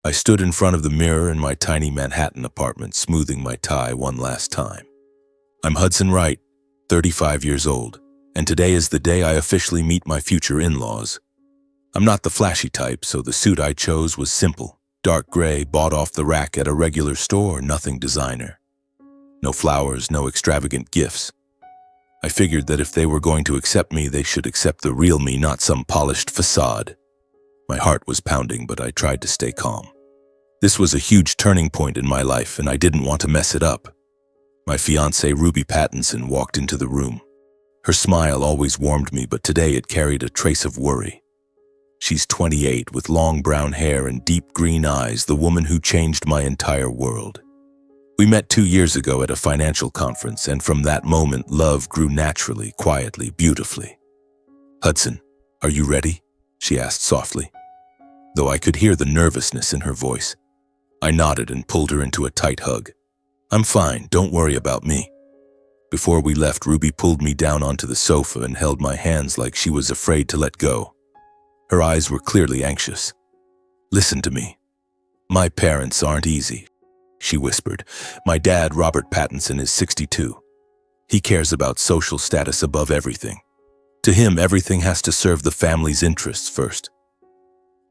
I stood in front of the mirror in my tiny Manhattan apartment, smoothing my tie one last time. I'm Hudson Wright, 35 years old, and today is the day I officially meet my future in-laws. I'm not the flashy type, so the suit I chose was simple, dark gray, bought off the rack at a regular store, nothing designer. No flowers, no extravagant gifts. I figured that if they were going to accept me, they should accept the real me, not some polished facade. My heart was pounding, but I tried to stay calm. This was a huge turning point in my life, and I didn't want to mess it up. My fiancée, Ruby Pattinson, walked into the room. Her smile always warmed me, but today it carried a trace of worry. She's 28, with long brown hair and deep green eyes, the woman who changed my entire world. We met 2 years ago at a financial conference, and from that moment, love grew naturally, quietly, beautifully. "Hudson, are you ready?" she asked softly, though I could hear the nervousness in her voice. I nodded and pulled her into a tight hug. "I'm fine, don't worry about me." Before we left, Ruby pulled me down onto the sofa and held my hands like she was afraid to let go. Her eyes were clearly anxious. "Listen to me. My parents aren't easy," she whispered. "My dad, Robert Pattinson, is 62. He cares about social status above everything. To him, everything has to serve the family's interests first."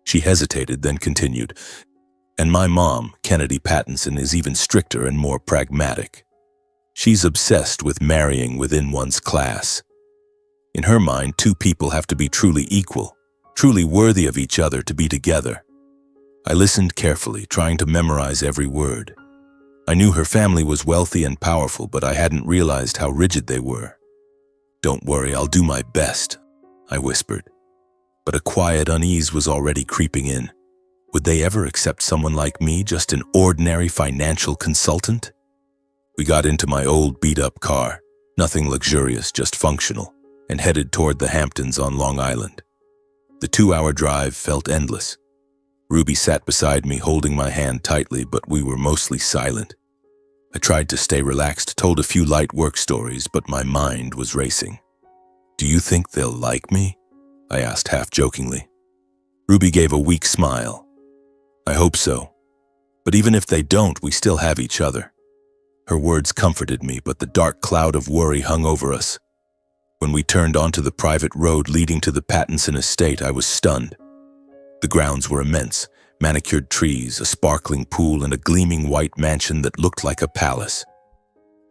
She hesitated, then continued, "And my mom, Kennedy Pattinson, is even stricter and more pragmatic. She's obsessed with marrying within one's class. In her mind, two people have to be truly equal, truly worthy of each other to be together." I listened carefully, trying to memorize every word. I knew her family was wealthy and powerful, but I hadn't realized how rigid they were. "Don't worry, I'll do my best," I whispered. But a quiet unease was already creeping in. Would they ever accept someone like me, just an ordinary financial consultant? We got into my old beat-up car, nothing luxurious, just functional, and headed toward the Hamptons on Long Island. The 2-hour drive felt endless. Ruby sat beside me, holding my hand tightly, but we were mostly silent. I tried to stay relaxed, told a few light work stories, but my mind was racing. "Do you think they'll like me?" I asked half-jokingly. Ruby gave a weak smile. "I hope so. But even if they don't, we still have each other." Her words comforted me, but the dark cloud of worry hung over us. When we turned onto the private road leading to the Pattinson estate, I was stunned. The grounds were immense, manicured trees, a sparkling pool, and a gleaming white mansion that looked like a palace.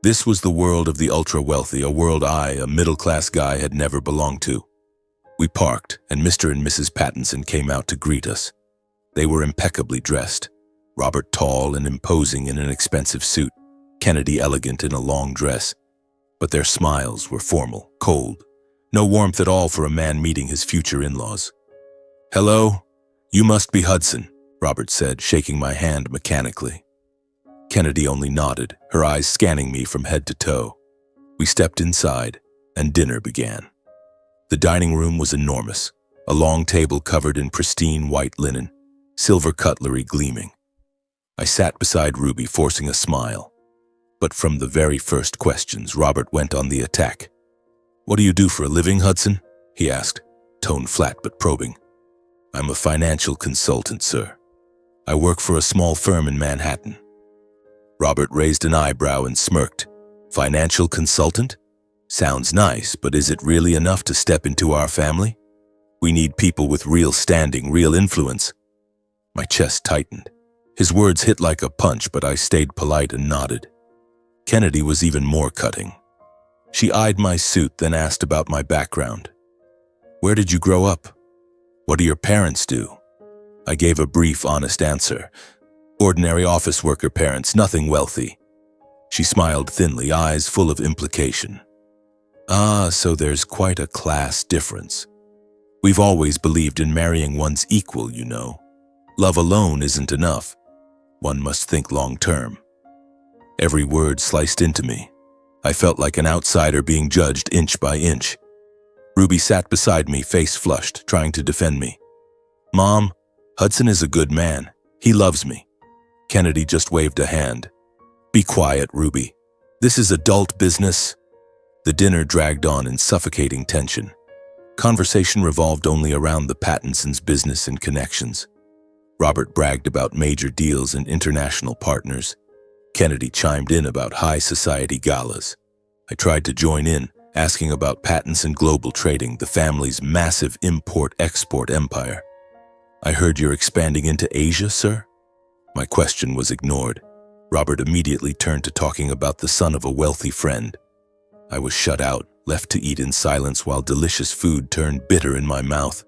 This was the world of the ultra-wealthy, a world I, a middle-class guy, had never belonged to. We parked, and Mr. and Mrs. Pattinson came out to greet us. They were impeccably dressed, Robert tall and imposing in an expensive suit, Kennedy elegant in a long dress. But their smiles were formal, cold, no warmth at all for a man meeting his future in-laws. "Hello, you must be Hudson," Robert said, shaking my hand mechanically. Kennedy only nodded, her eyes scanning me from head to toe. We stepped inside, and dinner began. The dining room was enormous, a long table covered in pristine white linen, silver cutlery gleaming. I sat beside Ruby, forcing a smile. But from the very first questions, Robert went on the attack. "What do you do for a living, Hudson?" he asked, tone flat but probing. "I'm a financial consultant, sir. I work for a small firm in Manhattan." Robert raised an eyebrow and smirked. "Financial consultant? Sounds nice, but is it really enough to step into our family? We need people with real standing, real influence." My chest tightened. His words hit like a punch, but I stayed polite and nodded. Kennedy was even more cutting. She eyed my suit, then asked about my background. "Where did you grow up? What do your parents do?" I gave a brief, honest answer. "Ordinary office worker parents, nothing wealthy." She smiled thinly, eyes full of implication. "Ah, so there's quite a class difference. We've always believed in marrying one's equal, you know. Love alone isn't enough. One must think long-term." Every word sliced into me. I felt like an outsider being judged inch by inch. Ruby sat beside me, face flushed, trying to defend me. "Mom, Hudson is a good man. He loves me." Kennedy just waved a hand. "Be quiet, Ruby. This is adult business." The dinner dragged on in suffocating tension. Conversation revolved only around the Pattinsons' business and connections. Robert bragged about major deals and international partners. Kennedy chimed in about high society galas. I tried to join in, asking about patents and global trading, the family's massive import-export empire. I heard you're expanding into Asia, sir? My question was ignored. Robert immediately turned to talking about the son of a wealthy friend. I was shut out, left to eat in silence while delicious food turned bitter in my mouth.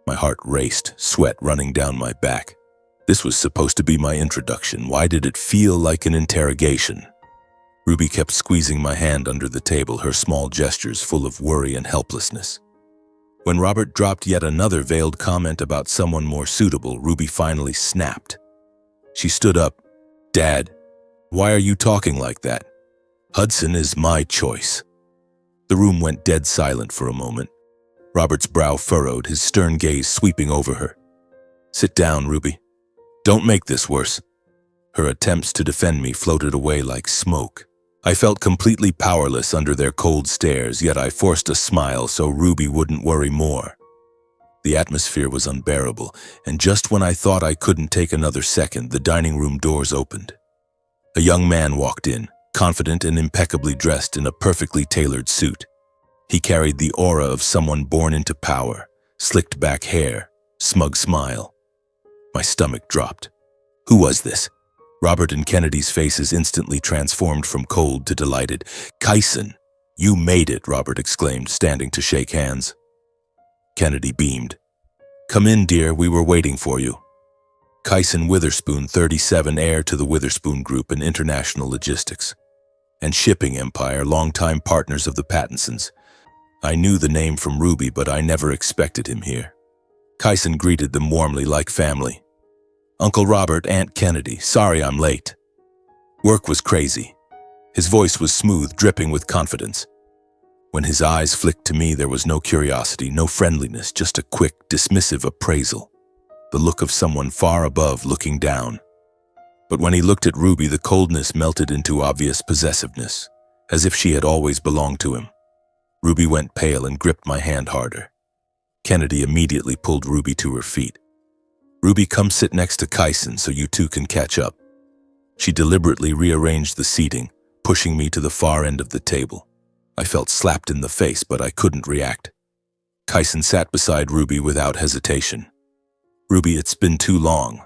My heart raced, sweat running down my back. This was supposed to be my introduction. Why did it feel like an interrogation? Ruby kept squeezing my hand under the table, her small gestures full of worry and helplessness. When Robert dropped yet another veiled comment about someone more suitable, Ruby finally snapped. She stood up. "Dad, why are you talking like that? Hudson is my choice." The room went dead silent for a moment. Robert's brow furrowed, his stern gaze sweeping over her. "Sit down, Ruby. Don't make this worse." Her attempts to defend me floated away like smoke. I felt completely powerless under their cold stares, yet I forced a smile so Ruby wouldn't worry more. The atmosphere was unbearable, and just when I thought I couldn't take another second, the dining room doors opened. A young man walked in, confident and impeccably dressed in a perfectly tailored suit. He carried the aura of someone born into power, slicked back hair, smug smile. My stomach dropped. Who was this? Robert and Kennedy's faces instantly transformed from cold to delighted. "Kyson, you made it," Robert exclaimed, standing to shake hands. Kennedy beamed. "Come in, dear, we were waiting for you." Kyson Witherspoon, 37, heir to the Witherspoon Group and International Logistics and Shipping Empire, longtime partners of the Pattinsons. I knew the name from Ruby, but I never expected him here. Kyson greeted them warmly like family. "Uncle Robert, Aunt Kennedy, sorry I'm late." Work was crazy. His voice was smooth, dripping with confidence. When his eyes flicked to me, there was no curiosity, no friendliness, just a quick, dismissive appraisal. The look of someone far above looking down. But when he looked at Ruby, the coldness melted into obvious possessiveness, as if she had always belonged to him. Ruby went pale and gripped my hand harder. Kennedy immediately pulled Ruby to her feet. "Ruby, come sit next to Kyson so you two can catch up." She deliberately rearranged the seating, pushing me to the far end of the table. I felt slapped in the face, but I couldn't react. Kyson sat beside Ruby without hesitation. "Ruby, it's been too long.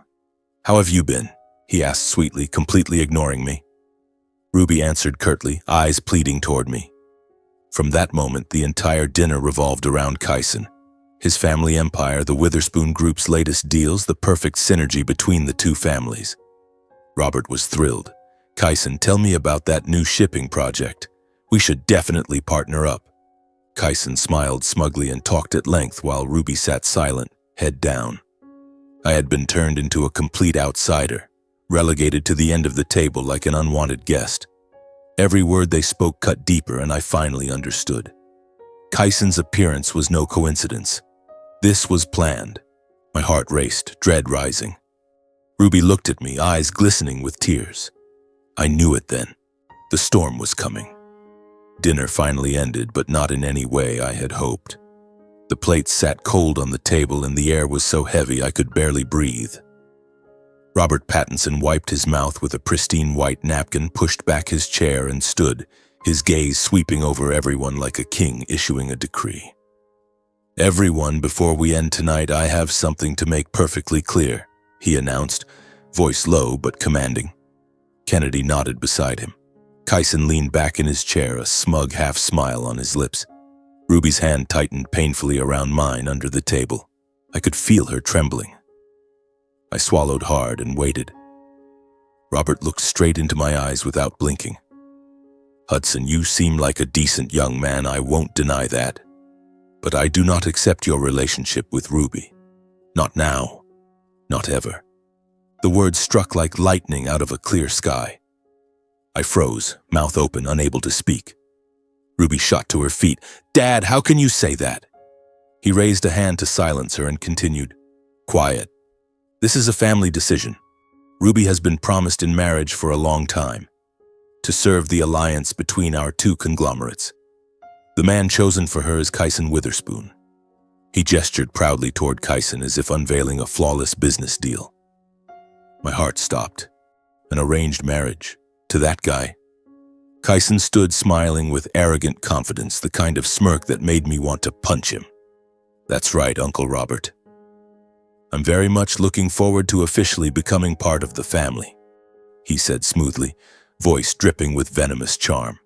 How have you been?" he asked sweetly, completely ignoring me. Ruby answered curtly, eyes pleading toward me. From that moment, the entire dinner revolved around Kyson. His family empire, the Witherspoon Group's latest deals, the perfect synergy between the two families. Robert was thrilled. "Kyson, tell me about that new shipping project. We should definitely partner up." Kyson smiled smugly and talked at length while Ruby sat silent, head down. I had been turned into a complete outsider, relegated to the end of the table like an unwanted guest. Every word they spoke cut deeper, and I finally understood. Kyson's appearance was no coincidence. This was planned. My heart raced, dread rising. Ruby looked at me, eyes glistening with tears. I knew it then. The storm was coming. Dinner finally ended, but not in any way I had hoped. The plates sat cold on the table and the air was so heavy I could barely breathe. Robert Pattinson wiped his mouth with a pristine white napkin, pushed back his chair and stood, his gaze sweeping over everyone like a king issuing a decree. "Everyone, before we end tonight, I have something to make perfectly clear," he announced, voice low but commanding. Kennedy nodded beside him. Kyson leaned back in his chair, a smug half-smile on his lips. Ruby's hand tightened painfully around mine under the table. I could feel her trembling. I swallowed hard and waited. Robert looked straight into my eyes without blinking. "Hudson, you seem like a decent young man, I won't deny that. But I do not accept your relationship with Ruby. Not now. Not ever." The words struck like lightning out of a clear sky. I froze, mouth open, unable to speak. Ruby shot to her feet. "Dad, how can you say that?" He raised a hand to silence her and continued, "Quiet. This is a family decision. Ruby has been promised in marriage for a long time, to serve the alliance between our two conglomerates. The man chosen for her is Kyson Witherspoon." He gestured proudly toward Kyson as if unveiling a flawless business deal. My heart stopped. An arranged marriage. To that guy. Kyson stood smiling with arrogant confidence, the kind of smirk that made me want to punch him. That's right, Uncle Robert. I'm very much looking forward to officially becoming part of the family, he said smoothly, voice dripping with venomous charm.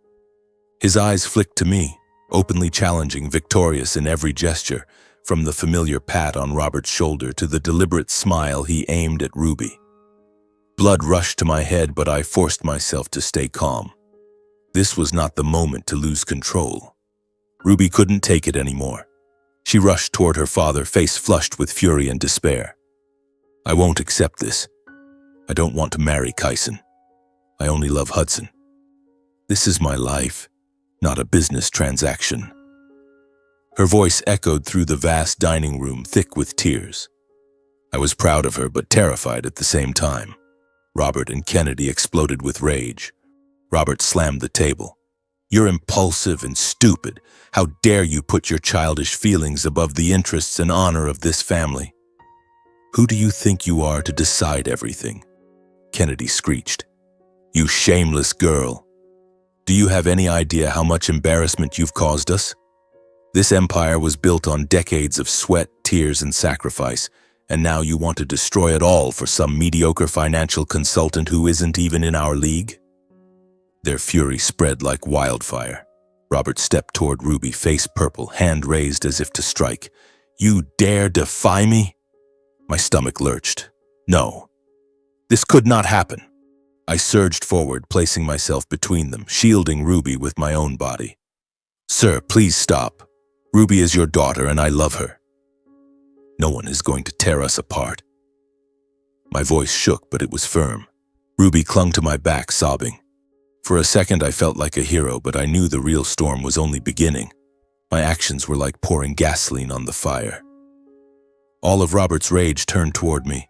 His eyes flicked to me, openly challenging, victorious in every gesture, from the familiar pat on Robert's shoulder to the deliberate smile he aimed at Ruby. Blood rushed to my head, but I forced myself to stay calm. This was not the moment to lose control. Ruby couldn't take it anymore. She rushed toward her father, face flushed with fury and despair. I won't accept this. I don't want to marry Kyson. I only love Hudson. This is my life, not a business transaction. Her voice echoed through the vast dining room, thick with tears. I was proud of her, but terrified at the same time. Robert and Kennedy exploded with rage. Robert slammed the table. You're impulsive and stupid. How dare you put your childish feelings above the interests and honor of this family? Who do you think you are to decide everything? Kennedy screeched. You shameless girl. Do you have any idea how much embarrassment you've caused us? This empire was built on decades of sweat, tears, and sacrifice, and now you want to destroy it all for some mediocre financial consultant who isn't even in our league? Their fury spread like wildfire. Robert stepped toward Ruby, face purple, hand raised as if to strike. You dare defy me? My stomach lurched. No. This could not happen. I surged forward, placing myself between them, shielding Ruby with my own body. Sir, please stop. Ruby is your daughter and I love her. No one is going to tear us apart. My voice shook, but it was firm. Ruby clung to my back, sobbing. For a second I felt like a hero, but I knew the real storm was only beginning. My actions were like pouring gasoline on the fire. All of Robert's rage turned toward me.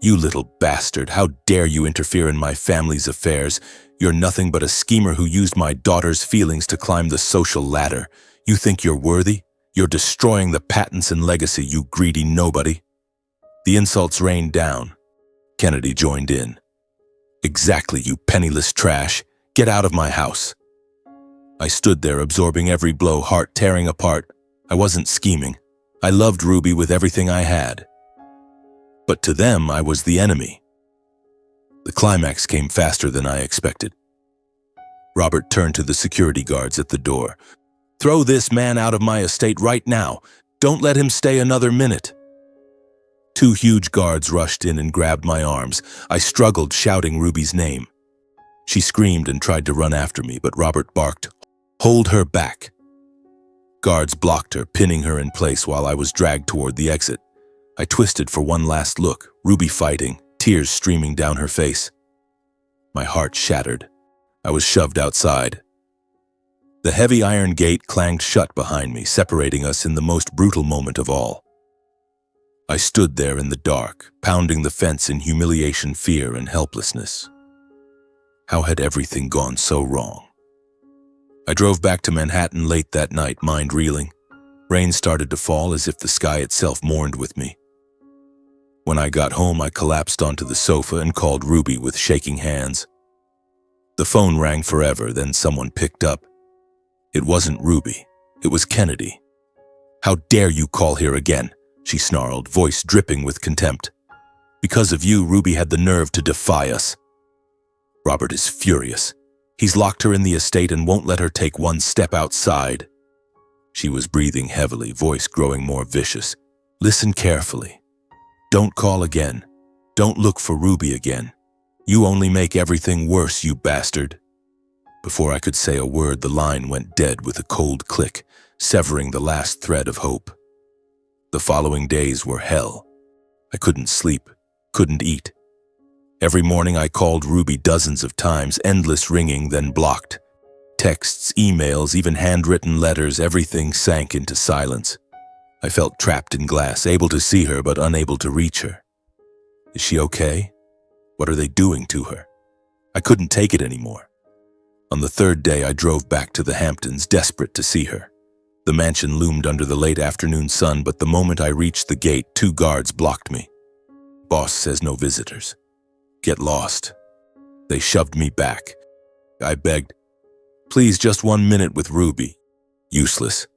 You little bastard, how dare you interfere in my family's affairs? You're nothing but a schemer who used my daughter's feelings to climb the social ladder. You think you're worthy? You're destroying the patents and legacy, you greedy nobody. The insults rained down. Kennedy joined in. Exactly, you penniless trash. Get out of my house. I stood there, absorbing every blow, heart tearing apart. I wasn't scheming. I loved Ruby with everything I had. But to them, I was the enemy. The climax came faster than I expected. Robert turned to the security guards at the door. Throw this man out of my estate right now. Don't let him stay another minute. Two huge guards rushed in and grabbed my arms. I struggled, shouting Ruby's name. She screamed and tried to run after me, but Robert barked, Hold her back. Guards blocked her, pinning her in place while I was dragged toward the exit. I twisted for one last look, Ruby fighting, tears streaming down her face. My heart shattered. I was shoved outside. The heavy iron gate clanged shut behind me, separating us in the most brutal moment of all. I stood there in the dark, pounding the fence in humiliation, fear, and helplessness. How had everything gone so wrong? I drove back to Manhattan late that night, mind reeling. Rain started to fall as if the sky itself mourned with me. When I got home, I collapsed onto the sofa and called Ruby with shaking hands. The phone rang forever, then someone picked up. It wasn't Ruby. It was Kennedy. How dare you call here again? She snarled, voice dripping with contempt. Because of you, Ruby had the nerve to defy us. Robert is furious. He's locked her in the estate and won't let her take one step outside. She was breathing heavily, voice growing more vicious. Listen carefully. Don't call again. Don't look for Ruby again. You only make everything worse, you bastard. Before I could say a word, the line went dead with a cold click, severing the last thread of hope. The following days were hell. I couldn't sleep, couldn't eat. Every morning I called Ruby dozens of times, endless ringing, then blocked. Texts, emails, even handwritten letters, everything sank into silence. I felt trapped in glass, able to see her but unable to reach her. Is she okay? What are they doing to her? I couldn't take it anymore. On the third day, I drove back to the Hamptons, desperate to see her. The mansion loomed under the late afternoon sun, but the moment I reached the gate, 2 guards blocked me. Boss says no visitors. Get lost. They shoved me back. I begged, please, just 1 minute with Ruby. Useless.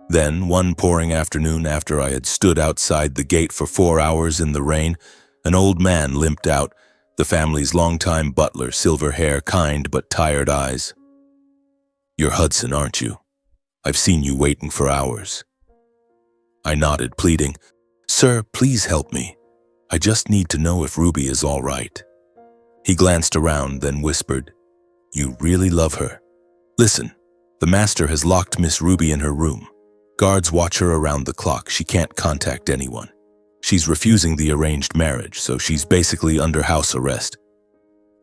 Then, one pouring afternoon after I had stood outside the gate for 4 hours in the rain, an old man limped out, the family's longtime butler, silver hair, kind but tired eyes. You're Hudson, aren't you? I've seen you waiting for hours. I nodded, pleading, sir, please help me. I just need to know if Ruby is all right. He glanced around, then whispered, you really love her. Listen, the master has locked Miss Ruby in her room. Guards watch her around the clock. She can't contact anyone. She's refusing the arranged marriage, so she's basically under house arrest.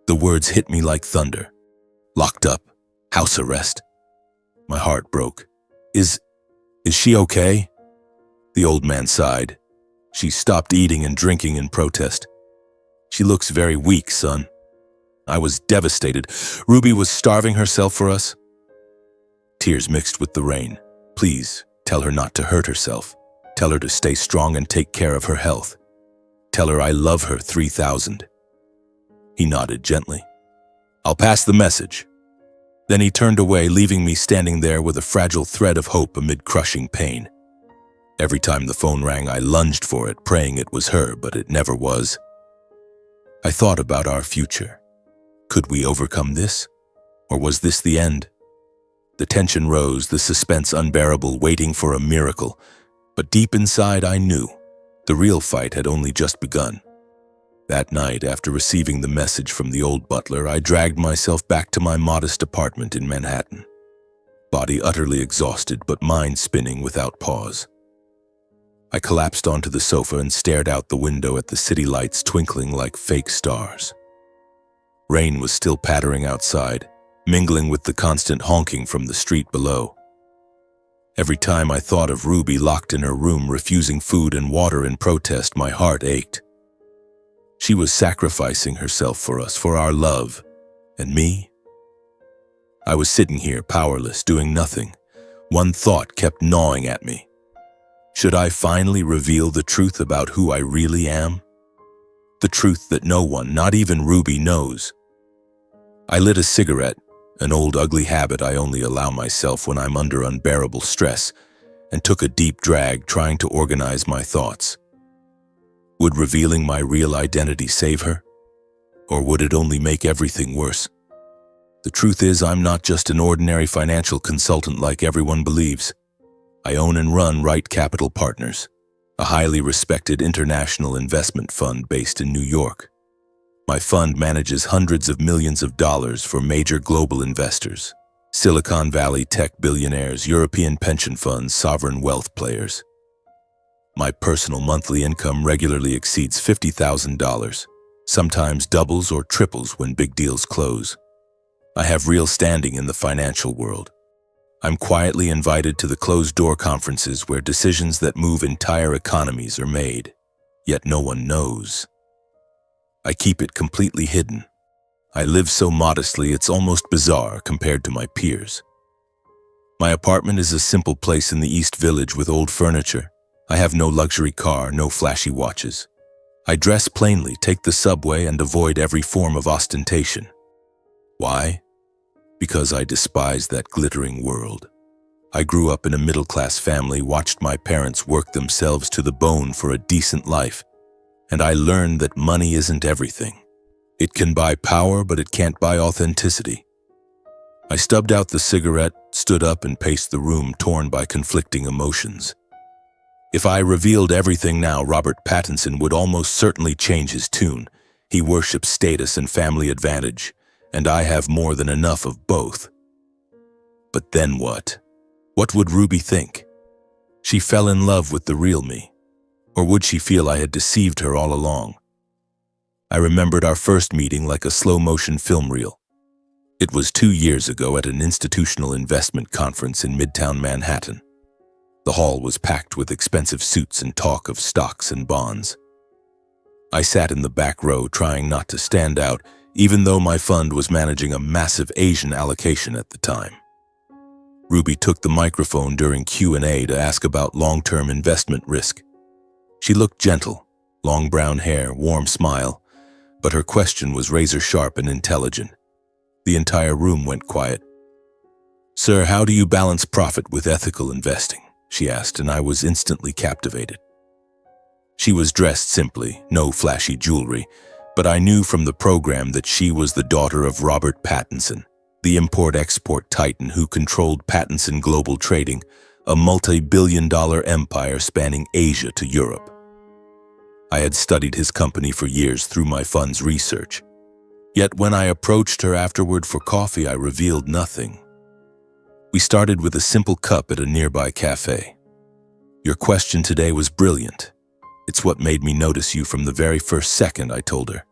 The words hit me like thunder. Locked up. House arrest. My heart broke. Is she okay? The old man sighed. She stopped eating and drinking in protest. She looks very weak, son. I was devastated. Ruby was starving herself for us. Tears mixed with the rain. Please, tell her not to hurt herself. Tell her to stay strong and take care of her health. Tell her I love her 3,000. He nodded gently. I'll pass the message. Then he turned away, leaving me standing there with a fragile thread of hope amid crushing pain. Every time the phone rang, I lunged for it, praying it was her, but it never was. I thought about our future. Could we overcome this? Or was this the end? The tension rose, the suspense unbearable, waiting for a miracle. But deep inside I knew the real fight had only just begun. That night, after receiving the message from the old butler, I dragged myself back to my modest apartment in Manhattan. Body utterly exhausted, but mind spinning without pause. I collapsed onto the sofa and stared out the window at the city lights twinkling like fake stars. Rain was still pattering outside, mingling with the constant honking from the street below. Every time I thought of Ruby locked in her room, refusing food and water in protest, my heart ached. She was sacrificing herself for us, for our love. And me? I was sitting here, powerless, doing nothing. One thought kept gnawing at me. Should I finally reveal the truth about who I really am? The truth that no one, not even Ruby, knows. I lit a cigarette, an old ugly habit I only allow myself when I'm under unbearable stress, and took a deep drag, trying to organize my thoughts. Would revealing my real identity save her? Or would it only make everything worse? The truth is, I'm not just an ordinary financial consultant like everyone believes. I own and run Right Capital Partners, a highly respected international investment fund based in New York. My fund manages hundreds of millions of dollars for major global investors, Silicon Valley tech billionaires, European pension funds, sovereign wealth players. My personal monthly income regularly exceeds $50,000, sometimes doubles or triples when big deals close. I have real standing in the financial world. I'm quietly invited to the closed-door conferences where decisions that move entire economies are made, yet no one knows. I keep it completely hidden. I live so modestly it's almost bizarre compared to my peers. My apartment is a simple place in the East Village with old furniture. I have no luxury car, no flashy watches. I dress plainly, take the subway, and avoid every form of ostentation. Why? Because I despise that glittering world. I grew up in a middle-class family, watched my parents work themselves to the bone for a decent life, and I learned that money isn't everything. It can buy power, but it can't buy authenticity. I stubbed out the cigarette, stood up, and paced the room, torn by conflicting emotions. If I revealed everything now, Robert Pattinson would almost certainly change his tune. He worships status and family advantage, and I have more than enough of both. But then what? What would Ruby think? She fell in love with the real me. Or would she feel I had deceived her all along? I remembered our first meeting like a slow-motion film reel. It was 2 years ago at an institutional investment conference in Midtown Manhattan. The hall was packed with expensive suits and talk of stocks and bonds. I sat in the back row, trying not to stand out, even though my fund was managing a massive Asian allocation at the time. Ruby took the microphone during Q&A to ask about long-term investment risk. She looked gentle, long brown hair, warm smile, but her question was razor-sharp and intelligent. The entire room went quiet. "Sir, how do you balance profit with ethical investing?" she asked, and I was instantly captivated. She was dressed simply, no flashy jewelry, but I knew from the program that she was the daughter of Robert Pattinson, the import-export titan who controlled Pattinson Global Trading, a multi-billion-dollar empire spanning Asia to Europe. I had studied his company for years through my fund's research. Yet when I approached her afterward for coffee, I revealed nothing. We started with a simple cup at a nearby cafe. "Your question today was brilliant. It's what made me notice you from the very first second," I told her.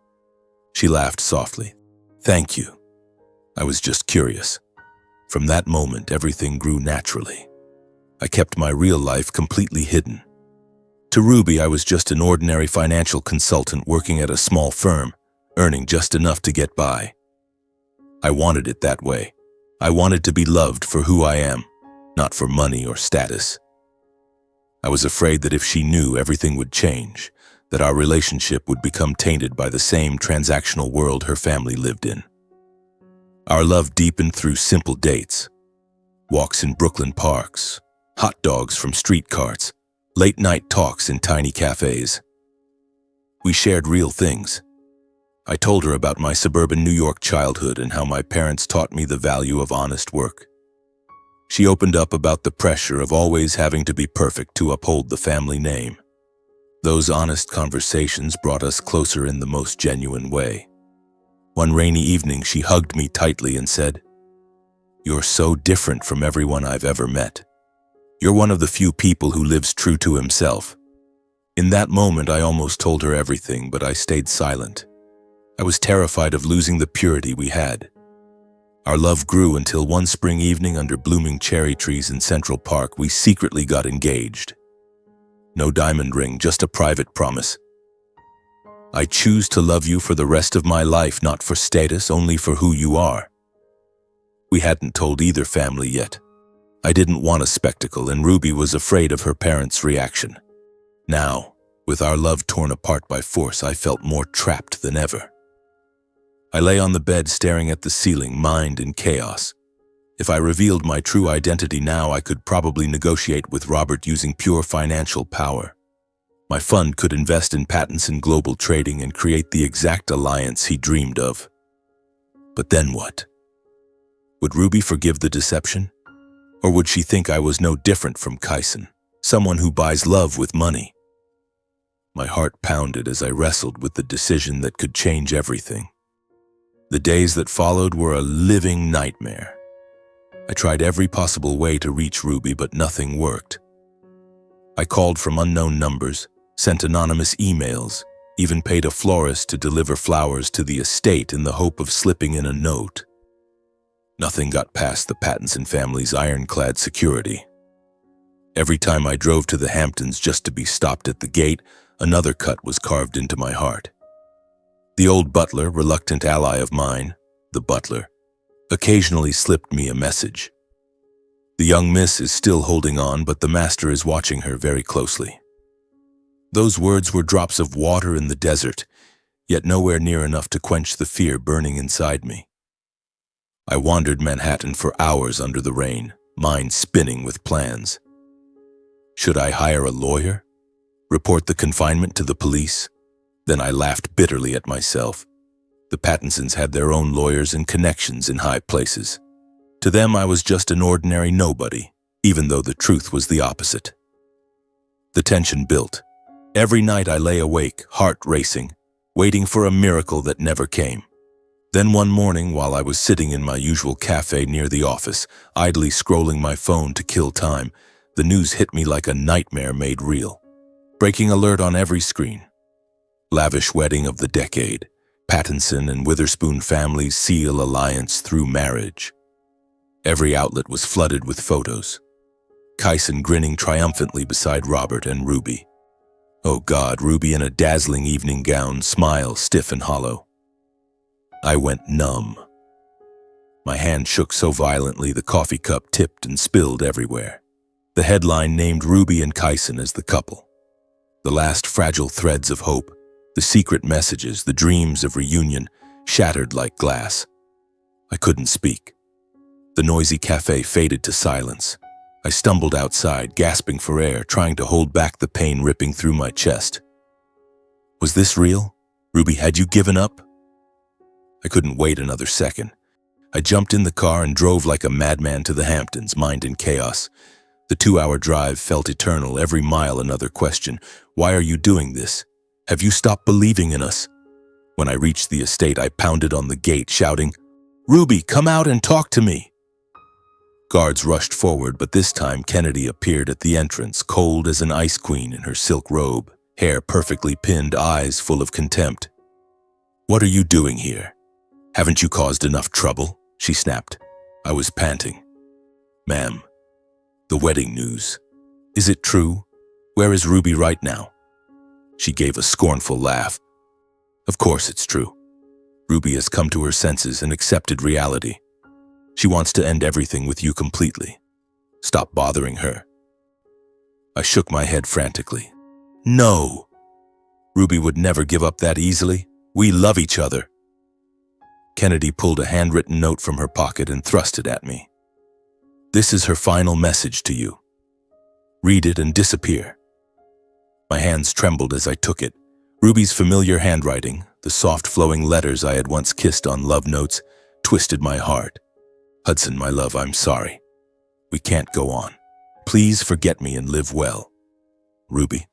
She laughed softly. "Thank you. I was just curious." From that moment, everything grew naturally. I kept my real life completely hidden. To Ruby, I was just an ordinary financial consultant working at a small firm, earning just enough to get by. I wanted it that way. I wanted to be loved for who I am, not for money or status. I was afraid that if she knew, everything would change, that our relationship would become tainted by the same transactional world her family lived in. Our love deepened through simple dates, walks in Brooklyn parks, hot dogs from street carts, late-night talks in tiny cafes. We shared real things. I told her about my suburban New York childhood and how my parents taught me the value of honest work. She opened up about the pressure of always having to be perfect to uphold the family name. Those honest conversations brought us closer in the most genuine way. One rainy evening, she hugged me tightly and said, "You're so different from everyone I've ever met. You're one of the few people who lives true to himself." In that moment, I almost told her everything, but I stayed silent. I was terrified of losing the purity we had. Our love grew until one spring evening under blooming cherry trees in Central Park, we secretly got engaged. No diamond ring, just a private promise. "I choose to love you for the rest of my life, not for status, only for who you are." We hadn't told either family yet. I didn't want a spectacle, and Ruby was afraid of her parents' reaction. Now, with our love torn apart by force, I felt more trapped than ever. I lay on the bed staring at the ceiling, mind in chaos. If I revealed my true identity now, I could probably negotiate with Robert using pure financial power. My fund could invest in Pattinson Global Trading and create the exact alliance he dreamed of. But then what? Would Ruby forgive the deception? Or would she think I was no different from Kyson, someone who buys love with money? My heart pounded as I wrestled with the decision that could change everything. The days that followed were a living nightmare. I tried every possible way to reach Ruby, but nothing worked. I called from unknown numbers, sent anonymous emails, even paid a florist to deliver flowers to the estate in the hope of slipping in a note. Nothing got past the Pattinson family's ironclad security. Every time I drove to the Hamptons just to be stopped at the gate, another cut was carved into my heart. The old butler, reluctant ally of mine, the butler, occasionally slipped me a message. "The young miss is still holding on, but the master is watching her very closely." Those words were drops of water in the desert, yet nowhere near enough to quench the fear burning inside me. I wandered Manhattan for hours under the rain, mind spinning with plans. Should I hire a lawyer? Report the confinement to the police? Then I laughed bitterly at myself. The Pattinsons had their own lawyers and connections in high places. To them, I was just an ordinary nobody, even though the truth was the opposite. The tension built. Every night I lay awake, heart racing, waiting for a miracle that never came. Then one morning, while I was sitting in my usual cafe near the office, idly scrolling my phone to kill time, the news hit me like a nightmare made real. Breaking alert on every screen. Lavish wedding of the decade. Pattinson and Witherspoon families seal alliance through marriage. Every outlet was flooded with photos. Kyson grinning triumphantly beside Robert and Ruby. Oh God, Ruby in a dazzling evening gown, smile stiff and hollow. I went numb. My hand shook so violently the coffee cup tipped and spilled everywhere. The headline named Ruby and Kyson as the couple. The last fragile threads of hope, The secret messages, the dreams of reunion, shattered like glass. I couldn't speak. The noisy cafe faded to silence. I stumbled outside, gasping for air, trying to hold back the pain ripping through my chest. Was this real? Ruby, had you given up? I couldn't wait another second. I jumped in the car and drove like a madman to the Hamptons, mind in chaos. The 2-hour drive felt eternal, every mile another question. Why are you doing this? Have you stopped believing in us? When I reached the estate, I pounded on the gate, shouting, "Ruby, come out and talk to me!" Guards rushed forward, but this time Kennedy appeared at the entrance, cold as an ice queen in her silk robe, hair perfectly pinned, eyes full of contempt. "What are you doing here? Haven't you caused enough trouble?" she snapped. I was panting. "Ma'am, the wedding news. Is it true? Where is Ruby right now?" She gave a scornful laugh. "Of course it's true. Ruby has come to her senses and accepted reality. She wants to end everything with you completely. Stop bothering her." I shook my head frantically. "No! Ruby would never give up that easily. We love each other." Kennedy pulled a handwritten note from her pocket and thrust it at me. "This is her final message to you. Read it and disappear." My hands trembled as I took it. Ruby's familiar handwriting, the soft flowing letters I had once kissed on love notes, twisted my heart. "Hudson, my love, I'm sorry. We can't go on. Please forget me and live well. Ruby."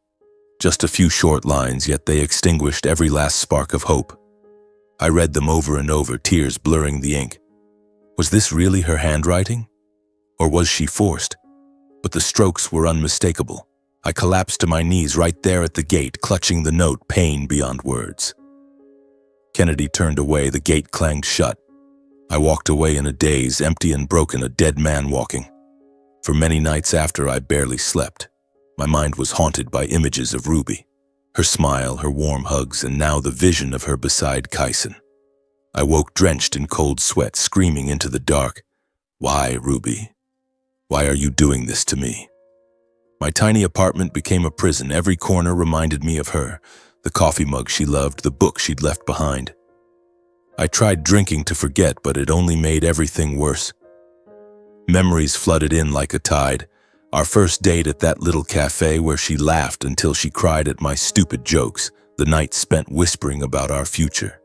Just a few short lines, yet they extinguished every last spark of hope. I read them over and over, tears blurring the ink. Was this really her handwriting? Or was she forced? But the strokes were unmistakable. I collapsed to my knees right there at the gate, clutching the note, pain beyond words. Kennedy turned away, the gate clanged shut. I walked away in a daze, empty and broken, a dead man walking. For many nights after, I barely slept. My mind was haunted by images of Ruby. Her smile, her warm hugs, and now the vision of her beside Kyson. I woke drenched in cold sweat, screaming into the dark. "Why, Ruby? Why are you doing this to me?" My tiny apartment became a prison. Every corner reminded me of her, the coffee mug she loved, the book she'd left behind. I tried drinking to forget, but it only made everything worse. Memories flooded in like a tide. Our first date at that little cafe where she laughed until she cried at my stupid jokes, the night spent whispering about our future.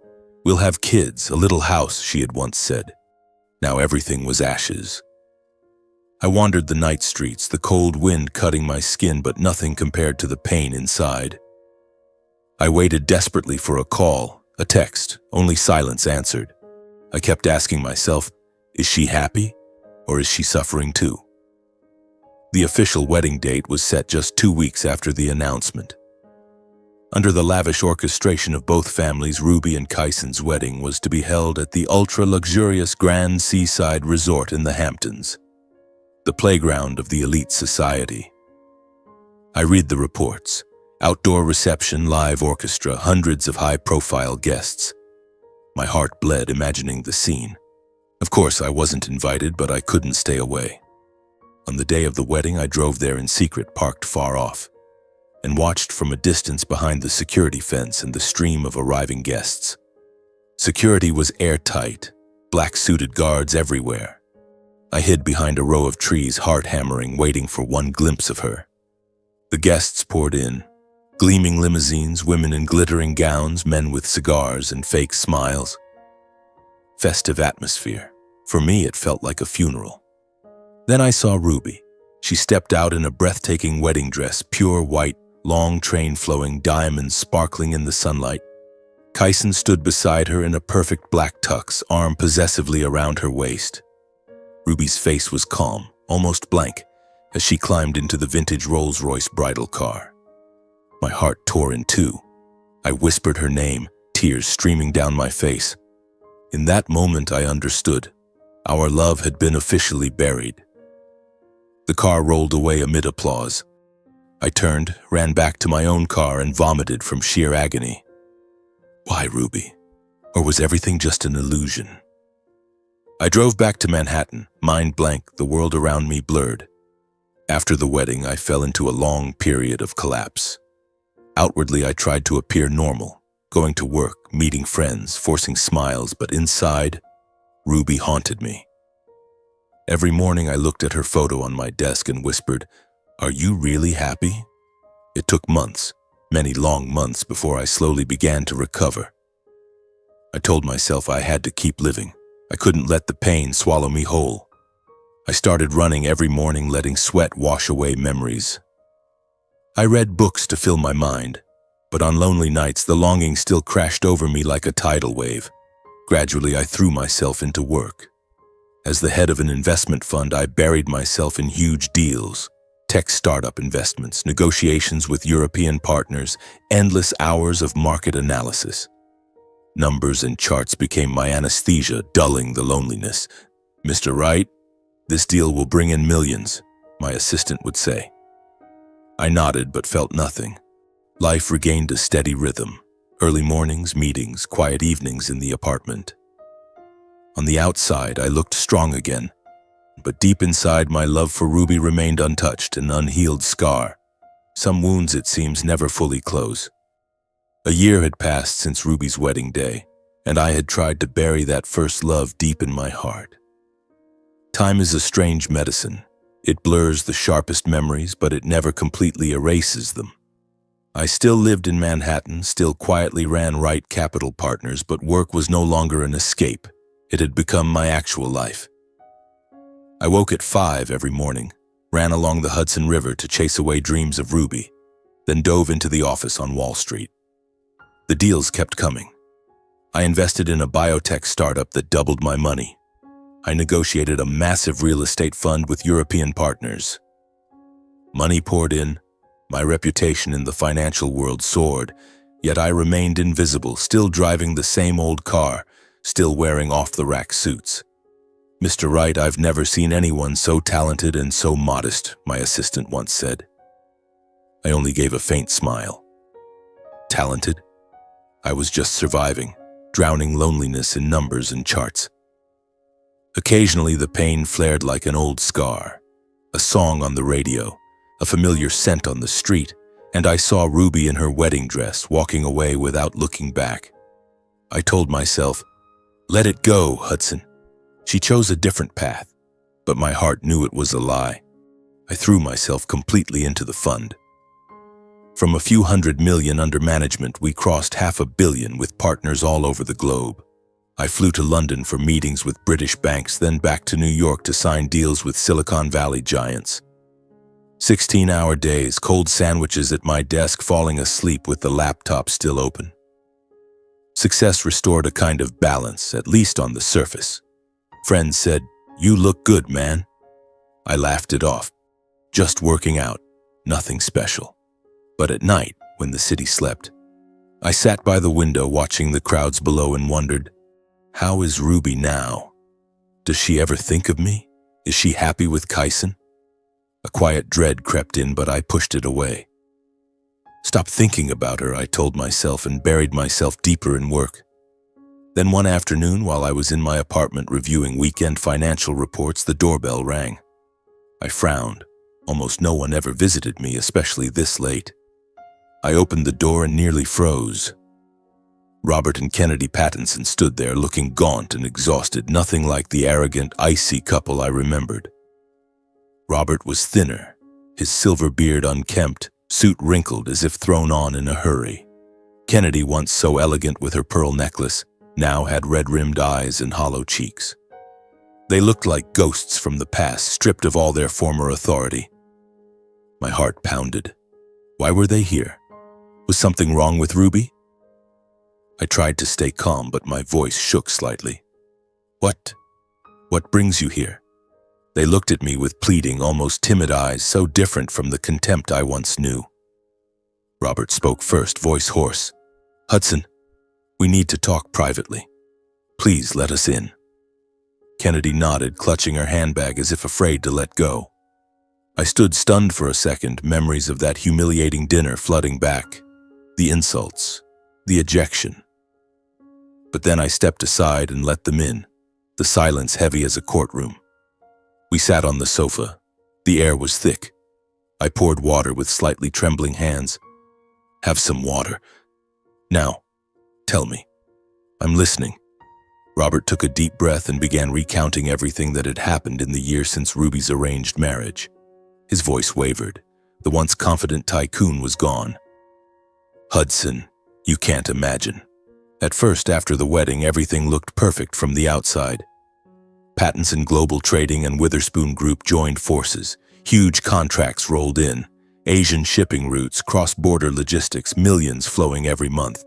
"We'll have kids, a little house," she had once said. Now everything was ashes. I wandered the night streets, the cold wind cutting my skin, but nothing compared to the pain inside. I waited desperately for a call, a text. Only silence answered. I kept asking myself, is she happy, or is she suffering too? The official wedding date was set just 2 weeks after the announcement. Under the lavish orchestration of both families, Ruby and Kyson's wedding was to be held at the ultra-luxurious Grand Seaside Resort in the Hamptons, the playground of the elite society. I read the reports. Outdoor reception, live orchestra, hundreds of high-profile guests. My heart bled imagining the scene. Of course, I wasn't invited, but I couldn't stay away. On the day of the wedding, I drove there in secret, parked far off, and watched from a distance behind the security fence and the stream of arriving guests. Security was airtight, black-suited guards everywhere. I hid behind a row of trees, heart hammering, waiting for one glimpse of her. The guests poured in. Gleaming limousines, women in glittering gowns, men with cigars and fake smiles. Festive atmosphere. For me, it felt like a funeral. Then I saw Ruby. She stepped out in a breathtaking wedding dress, pure white, long train flowing, diamonds sparkling in the sunlight. Kyson stood beside her in a perfect black tux, arm possessively around her waist. Ruby's face was calm, almost blank, as she climbed into the vintage Rolls-Royce bridal car. My heart tore in two. I whispered her name, tears streaming down my face. In that moment, I understood. Our love had been officially buried. The car rolled away amid applause. I turned, ran back to my own car, and vomited from sheer agony. Why, Ruby? Or was everything just an illusion? I drove back to Manhattan, mind blank, the world around me blurred. After the wedding, I fell into a long period of collapse. Outwardly, I tried to appear normal, going to work, meeting friends, forcing smiles, but inside, Ruby haunted me. Every morning I looked at her photo on my desk and whispered, "Are you really happy?" It took months, many long months, before I slowly began to recover. I told myself I had to keep living. I couldn't let the pain swallow me whole. I started running every morning, letting sweat wash away memories. I read books to fill my mind, but on lonely nights the longing still crashed over me like a tidal wave. Gradually I threw myself into work. As the head of an investment fund, I buried myself in huge deals, tech startup investments, negotiations with European partners, endless hours of market analysis. Numbers and charts became my anesthesia, dulling the loneliness. "Mr. Wright, this deal will bring in millions," my assistant would say. I nodded but felt nothing. Life regained a steady rhythm. Early mornings, meetings, quiet evenings in the apartment. On the outside, I looked strong again, but deep inside, my love for Ruby remained untouched, an unhealed scar. Some wounds, it seems, never fully close. A year had passed since Ruby's wedding day, and I had tried to bury that first love deep in my heart. Time is a strange medicine. It blurs the sharpest memories, but it never completely erases them. I still lived in Manhattan, still quietly ran Wright Capital Partners, but work was no longer an escape. It had become my actual life. I woke at 5 every morning, ran along the Hudson River to chase away dreams of Ruby, then dove into the office on Wall Street. The deals kept coming. I invested in a biotech startup that doubled my money. I negotiated a massive real estate fund with European partners. Money poured in. My reputation in the financial world soared, yet I remained invisible, still driving the same old car, still wearing off-the-rack suits. "Mr. Wright, I've never seen anyone so talented and so modest," my assistant once said. I only gave a faint smile. Talented? I was just surviving, drowning loneliness in numbers and charts. Occasionally the pain flared like an old scar, a song on the radio, a familiar scent on the street, and I saw Ruby in her wedding dress walking away without looking back. I told myself, "Let it go, Hudson." She chose a different path, but my heart knew it was a lie. I threw myself completely into the fund. From a few $100 million under management, we crossed $500 million with partners all over the globe. I flew to London for meetings with British banks, then back to New York to sign deals with Silicon Valley giants. 16-hour days, cold sandwiches at my desk, falling asleep with the laptop still open. Success restored a kind of balance, at least on the surface. Friends said, "You look good, man." I laughed it off. Just working out, nothing special. But at night, when the city slept, I sat by the window watching the crowds below and wondered, how is Ruby now? Does she ever think of me? Is she happy with Kyson? A quiet dread crept in, but I pushed it away. Stop thinking about her, I told myself, and buried myself deeper in work. Then one afternoon, while I was in my apartment reviewing weekend financial reports, the doorbell rang. I frowned. Almost no one ever visited me, especially this late. I opened the door and nearly froze. Robert and Kennedy Pattinson stood there looking gaunt and exhausted, nothing like the arrogant, icy couple I remembered. Robert was thinner, his silver beard unkempt, suit wrinkled as if thrown on in a hurry. Kennedy, once so elegant with her pearl necklace, now had red-rimmed eyes and hollow cheeks. They looked like ghosts from the past, stripped of all their former authority. My heart pounded. Why were they here? Was something wrong with Ruby? I tried to stay calm, but my voice shook slightly. What brings you here? They looked at me with pleading, almost timid eyes, so different from the contempt I once knew. Robert spoke first, voice hoarse. "Hudson, we need to talk privately. Please let us in." Kennedy nodded, clutching her handbag as if afraid to let go. I stood stunned for a second, memories of that humiliating dinner flooding back. The insults, the ejection. But then I stepped aside and let them in, the silence heavy as a courtroom. We sat on the sofa. The air was thick. I poured water with slightly trembling hands. "Have some water. Now, Tell me. I'm listening. Robert took a deep breath and began recounting everything that had happened in the year since Ruby's arranged marriage. His voice wavered. The once confident tycoon was gone. Hudson, you can't imagine. At first, after the wedding, everything looked perfect from the outside. Pattinson Global Trading and Witherspoon Group joined forces. Huge contracts rolled in. Asian shipping routes, cross-border logistics, millions flowing every month.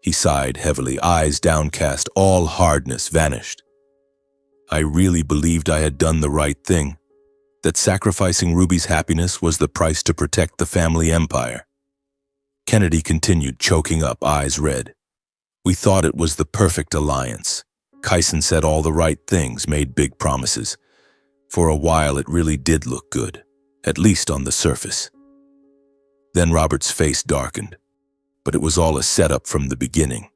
He sighed heavily, eyes downcast, all hardness vanished. I really believed I had done the right thing, that sacrificing Ruby's happiness was the price to protect the family empire. Kennedy continued, choking up, eyes red. We thought it was the perfect alliance. Kyson said all the right things, made big promises. For a while it really did look good, at least on the surface. Then Robert's face darkened, but it was all a setup from the beginning.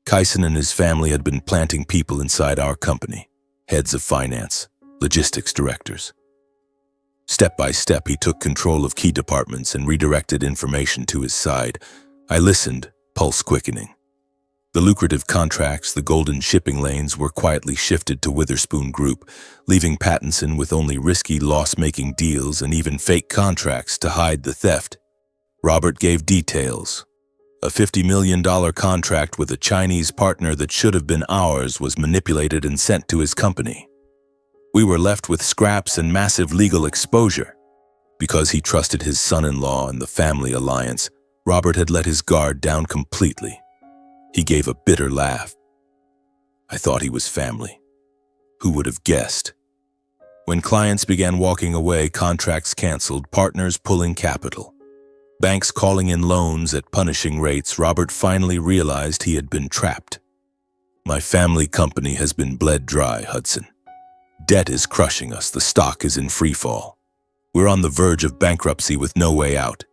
Kyson and his family had been planting people inside our company, heads of finance, logistics directors. Step by step, he took control of key departments and redirected information to his side. I listened, pulse quickening. The lucrative contracts, the golden shipping lanes, were quietly shifted to Witherspoon Group, leaving Pattinson with only risky, loss-making deals and even fake contracts to hide the theft. Robert gave details. A $50 million contract with a Chinese partner that should have been ours was manipulated and sent to his company. We were left with scraps and massive legal exposure. Because he trusted his son-in-law and the family alliance, Robert had let his guard down completely. He gave a bitter laugh. I thought he was family. Who would have guessed? When clients began walking away, contracts canceled, partners pulling capital, banks calling in loans at punishing rates, Robert finally realized he had been trapped. My family company has been bled dry, Hudson. Debt is crushing us. The stock is in free fall. We're on the verge of bankruptcy with no way out.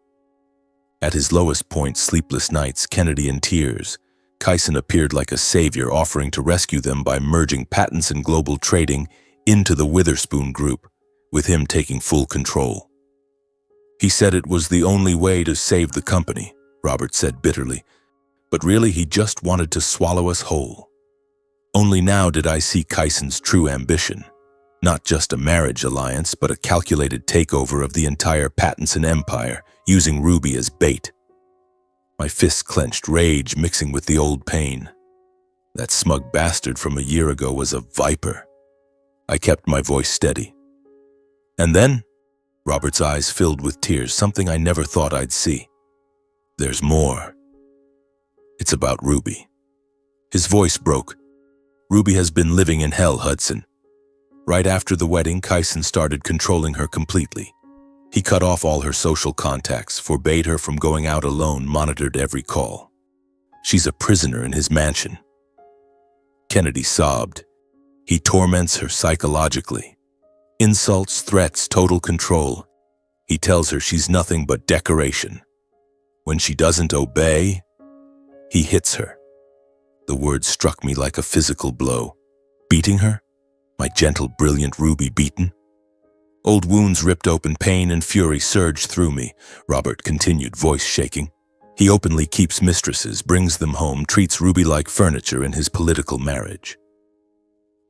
At his lowest point, sleepless nights, Kennedy in tears, Kyson appeared like a savior, offering to rescue them by merging Pattinson Global Trading into the Witherspoon Group, with him taking full control. He said it was the only way to save the company, Robert said bitterly, but really he just wanted to swallow us whole. Only now did I see Kyson's true ambition, not just a marriage alliance, but a calculated takeover of the entire Pattinson empire, using Ruby as bait. My fists clenched, rage mixing with the old pain. That smug bastard from a year ago was a viper. I kept my voice steady. And then, Robert's eyes filled with tears, something I never thought I'd see. There's more. It's about Ruby. His voice broke. Ruby has been living in hell, Hudson. Right after the wedding, Kyson started controlling her completely. He cut off all her social contacts, forbade her from going out alone, monitored every call. She's a prisoner in his mansion. Kennedy sobbed. He torments her psychologically. Insults, threats, total control. He tells her she's nothing but decoration. When she doesn't obey, he hits her. The words struck me like a physical blow. Beating her? My gentle, brilliant Ruby beaten? Old wounds ripped open, pain and fury surged through me. Robert continued, voice shaking. He openly keeps mistresses, brings them home, treats Ruby like furniture in his political marriage.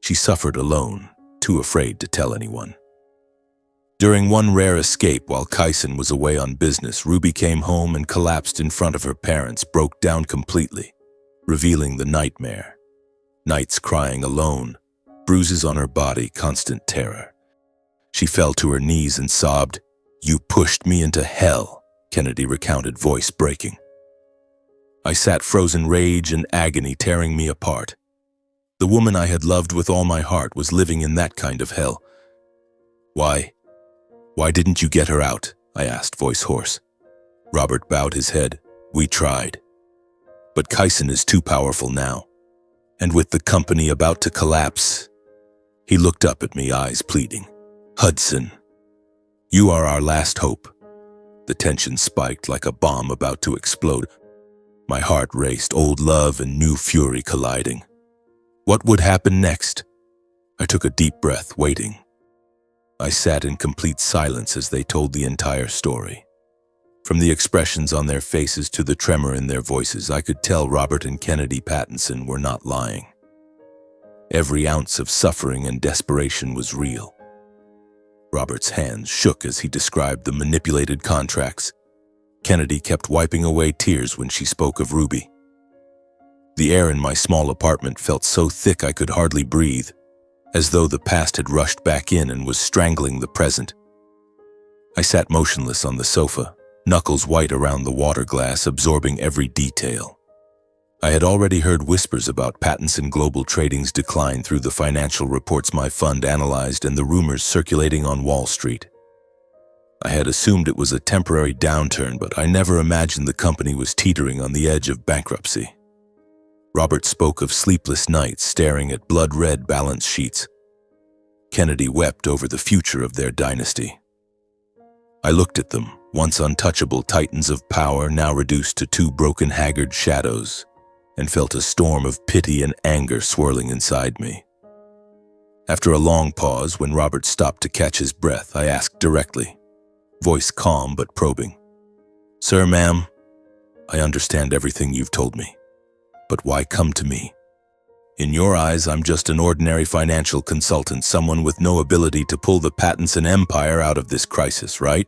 She suffered alone, too afraid to tell anyone. During one rare escape while Kyson was away on business, Ruby came home and collapsed in front of her parents, broke down completely, revealing the nightmare. Nights crying alone, bruises on her body, constant terror. She fell to her knees and sobbed. "You pushed me into hell," Kennedy recounted, voice breaking. I sat frozen, rage and agony tearing me apart. The woman I had loved with all my heart was living in that kind of hell. Why didn't you get her out?" I asked, voice hoarse. Robert bowed his head. "We tried. But Kyson is too powerful now. And with the company about to collapse..." He looked up at me, eyes pleading. "Hudson, you are our last hope." The tension spiked like a bomb about to explode. My heart raced, old love and new fury colliding. What would happen next? I took a deep breath, waiting. I sat in complete silence as they told the entire story. From the expressions on their faces to the tremor in their voices, I could tell Robert and Kennedy Pattinson were not lying. Every ounce of suffering and desperation was real. Robert's hands shook as he described the manipulated contracts. Kennedy kept wiping away tears when she spoke of Ruby. The air in my small apartment felt so thick I could hardly breathe, as though the past had rushed back in and was strangling the present. I sat motionless on the sofa, knuckles white around the water glass, absorbing every detail. I had already heard whispers about Pattinson Global Trading's decline through the financial reports my fund analyzed and the rumors circulating on Wall Street. I had assumed it was a temporary downturn, but I never imagined the company was teetering on the edge of bankruptcy. Robert spoke of sleepless nights staring at blood-red balance sheets. Kennedy wept over the future of their dynasty. I looked at them, once untouchable titans of power, now reduced to two broken, haggard shadows, and felt a storm of pity and anger swirling inside me. After a long pause, when Robert stopped to catch his breath, I asked directly, voice calm but probing, "Sir, ma'am, I understand everything you've told me, but why come to me? In your eyes, I'm just an ordinary financial consultant, someone with no ability to pull the Pattinson empire out of this crisis, right?"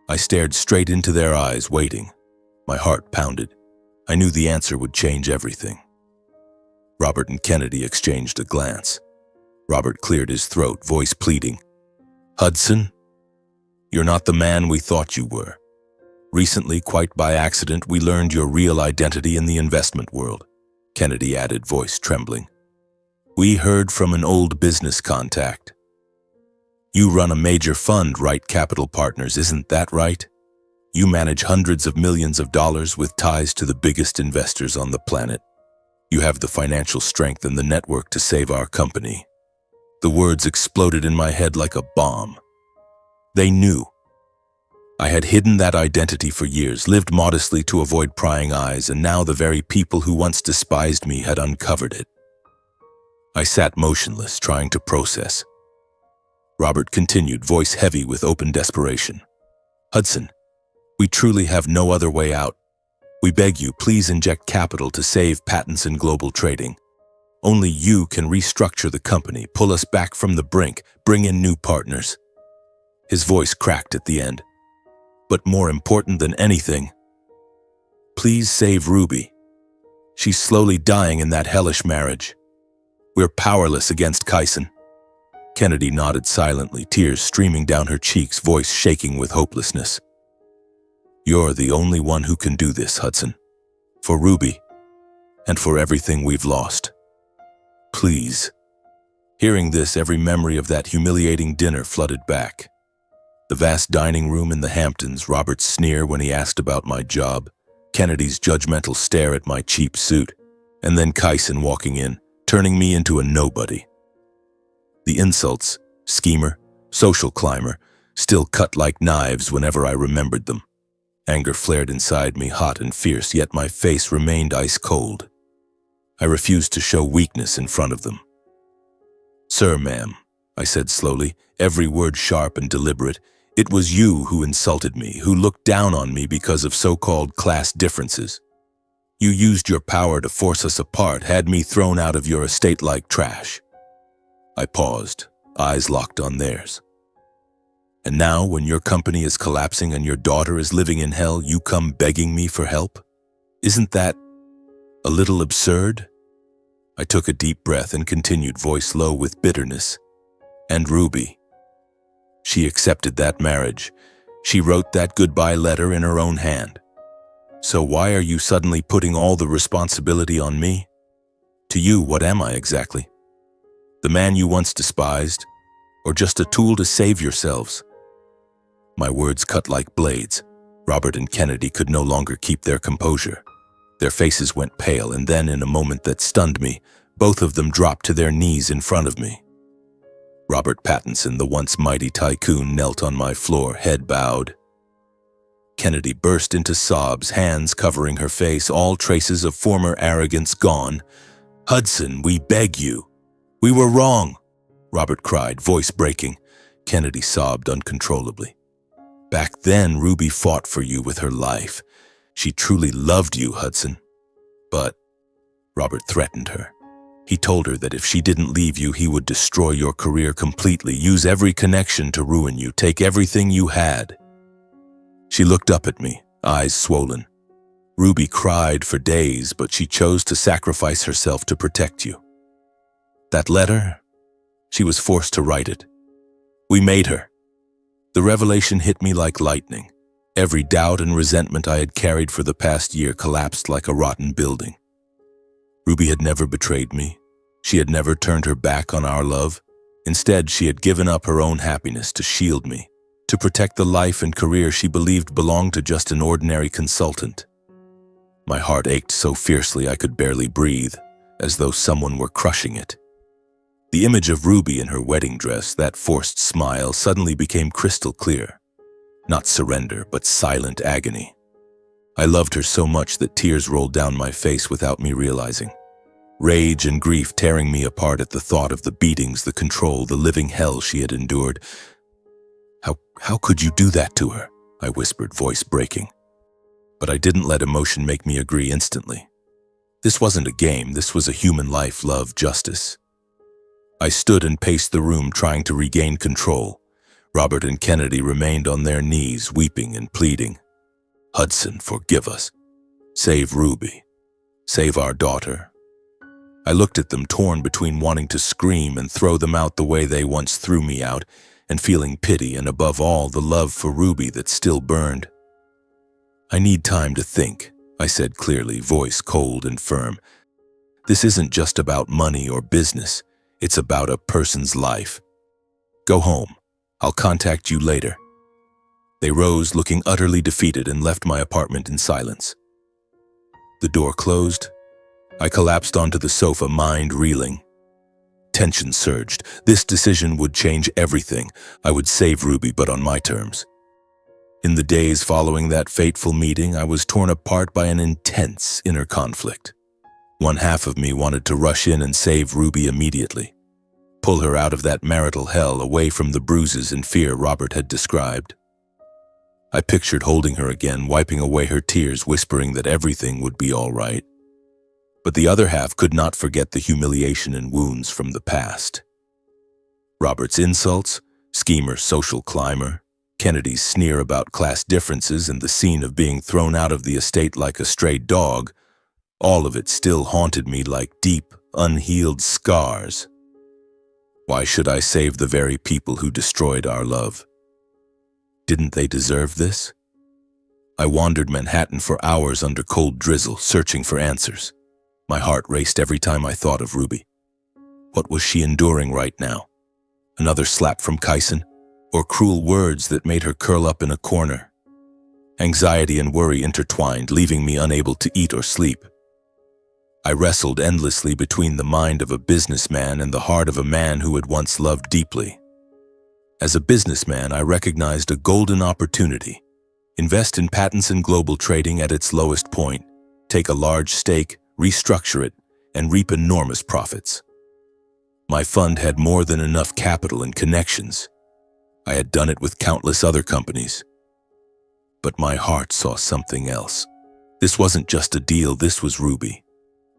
I stared straight into their eyes, waiting. My heart pounded. I knew the answer would change everything. Robert and Kennedy exchanged a glance. Robert cleared his throat, voice pleading, "Hudson, you're not the man we thought you were. Recently, quite by accident, we learned your real identity in the investment world," Kennedy added, voice trembling. "We heard from an old business contact. You run a major fund, right? Capital Partners, isn't that right? You manage hundreds of millions of dollars with ties to the biggest investors on the planet. You have the financial strength and the network to save our company." The words exploded in my head like a bomb. They knew. I had hidden that identity for years, lived modestly to avoid prying eyes, and now the very people who once despised me had uncovered it. I sat motionless, trying to process. Robert continued, voice heavy with open desperation. "Hudson, we truly have no other way out. We beg you, please inject capital to save Pattinson Global Trading. Only you can restructure the company, pull us back from the brink, bring in new partners." His voice cracked at the end. "But more important than anything, please save Ruby. She's slowly dying in that hellish marriage. We're powerless against Kyson." Kennedy nodded silently, tears streaming down her cheeks, voice shaking with hopelessness. "You're the only one who can do this, Hudson. For Ruby, and for everything we've lost. Please." Hearing this, every memory of that humiliating dinner flooded back. The vast dining room in the Hamptons, Robert's sneer when he asked about my job, Kennedy's judgmental stare at my cheap suit, and then Kyson walking in, turning me into a nobody. The insults, schemer, social climber, still cut like knives whenever I remembered them. Anger flared inside me, hot and fierce, yet my face remained ice cold. I refused to show weakness in front of them. "Sir, ma'am," I said slowly, every word sharp and deliberate, "it was you who insulted me, who looked down on me because of so-called class differences. You used your power to force us apart, had me thrown out of your estate like trash." I paused, eyes locked on theirs. "And now, when your company is collapsing and your daughter is living in hell, you come begging me for help? Isn't that a little absurd?" I took a deep breath and continued, voice low with bitterness. "And Ruby. She accepted that marriage. She wrote that goodbye letter in her own hand. So why are you suddenly putting all the responsibility on me? To you, what am I exactly? The man you once despised, or just a tool to save yourselves?" My words cut like blades. Robert and Kennedy could no longer keep their composure. Their faces went pale, and then, in a moment that stunned me, both of them dropped to their knees in front of me. Robert Pattinson, the once mighty tycoon, knelt on my floor, head bowed. Kennedy burst into sobs, hands covering her face, all traces of former arrogance gone. "Hudson, we beg you. We were wrong," Robert cried, voice breaking. Kennedy sobbed uncontrollably. Back then, Ruby fought for you with her life. She truly loved you, Hudson. But Robert threatened her. He told her that if she didn't leave you, he would destroy your career completely, use every connection to ruin you, take everything you had. She looked up at me, eyes swollen. Ruby cried for days, but she chose to sacrifice herself to protect you. That letter, she was forced to write it. We made her. The revelation hit me like lightning. Every doubt and resentment I had carried for the past year collapsed like a rotten building. Ruby had never betrayed me. She had never turned her back on our love. Instead, she had given up her own happiness to shield me, to protect the life and career she believed belonged to just an ordinary consultant. My heart ached so fiercely I could barely breathe, as though someone were crushing it. The image of Ruby in her wedding dress, that forced smile, suddenly became crystal clear. Not surrender, but silent agony. I loved her so much that tears rolled down my face without me realizing. Rage and grief tearing me apart at the thought of the beatings, the control, the living hell she had endured. How could you do that to her? I whispered, voice breaking. But I didn't let emotion make me agree instantly. This wasn't a game, this was a human life, love, justice. I stood and paced the room, trying to regain control. Robert and Kennedy remained on their knees, weeping and pleading. Hudson, forgive us. Save Ruby. Save our daughter. I looked at them, torn between wanting to scream and throw them out the way they once threw me out, and feeling pity and, above all, the love for Ruby that still burned. I need time to think, I said clearly, voice cold and firm. This isn't just about money or business. It's about a person's life. Go home. I'll contact you later. They rose, looking utterly defeated, and left my apartment in silence. The door closed. I collapsed onto the sofa, mind reeling. Tension surged. This decision would change everything. I would save Ruby, but on my terms. In the days following that fateful meeting, I was torn apart by an intense inner conflict. One half of me wanted to rush in and save Ruby immediately, pull her out of that marital hell, away from the bruises and fear Robert had described. I pictured holding her again, wiping away her tears, whispering that everything would be all right. But the other half could not forget the humiliation and wounds from the past. Robert's insults, schemer, social climber, Kennedy's sneer about class differences, and the scene of being thrown out of the estate like a stray dog, all of it still haunted me like deep, unhealed scars. Why should I save the very people who destroyed our love? Didn't they deserve this? I wandered Manhattan for hours under cold drizzle, searching for answers. My heart raced every time I thought of Ruby. What was she enduring right now? Another slap from Kyson? Or cruel words that made her curl up in a corner? Anxiety and worry intertwined, leaving me unable to eat or sleep. I wrestled endlessly between the mind of a businessman and the heart of a man who had once loved deeply. As a businessman, I recognized a golden opportunity. Invest in patents and global trading at its lowest point, take a large stake, restructure it, and reap enormous profits. My fund had more than enough capital and connections. I had done it with countless other companies. But my heart saw something else. This wasn't just a deal, this was Ruby.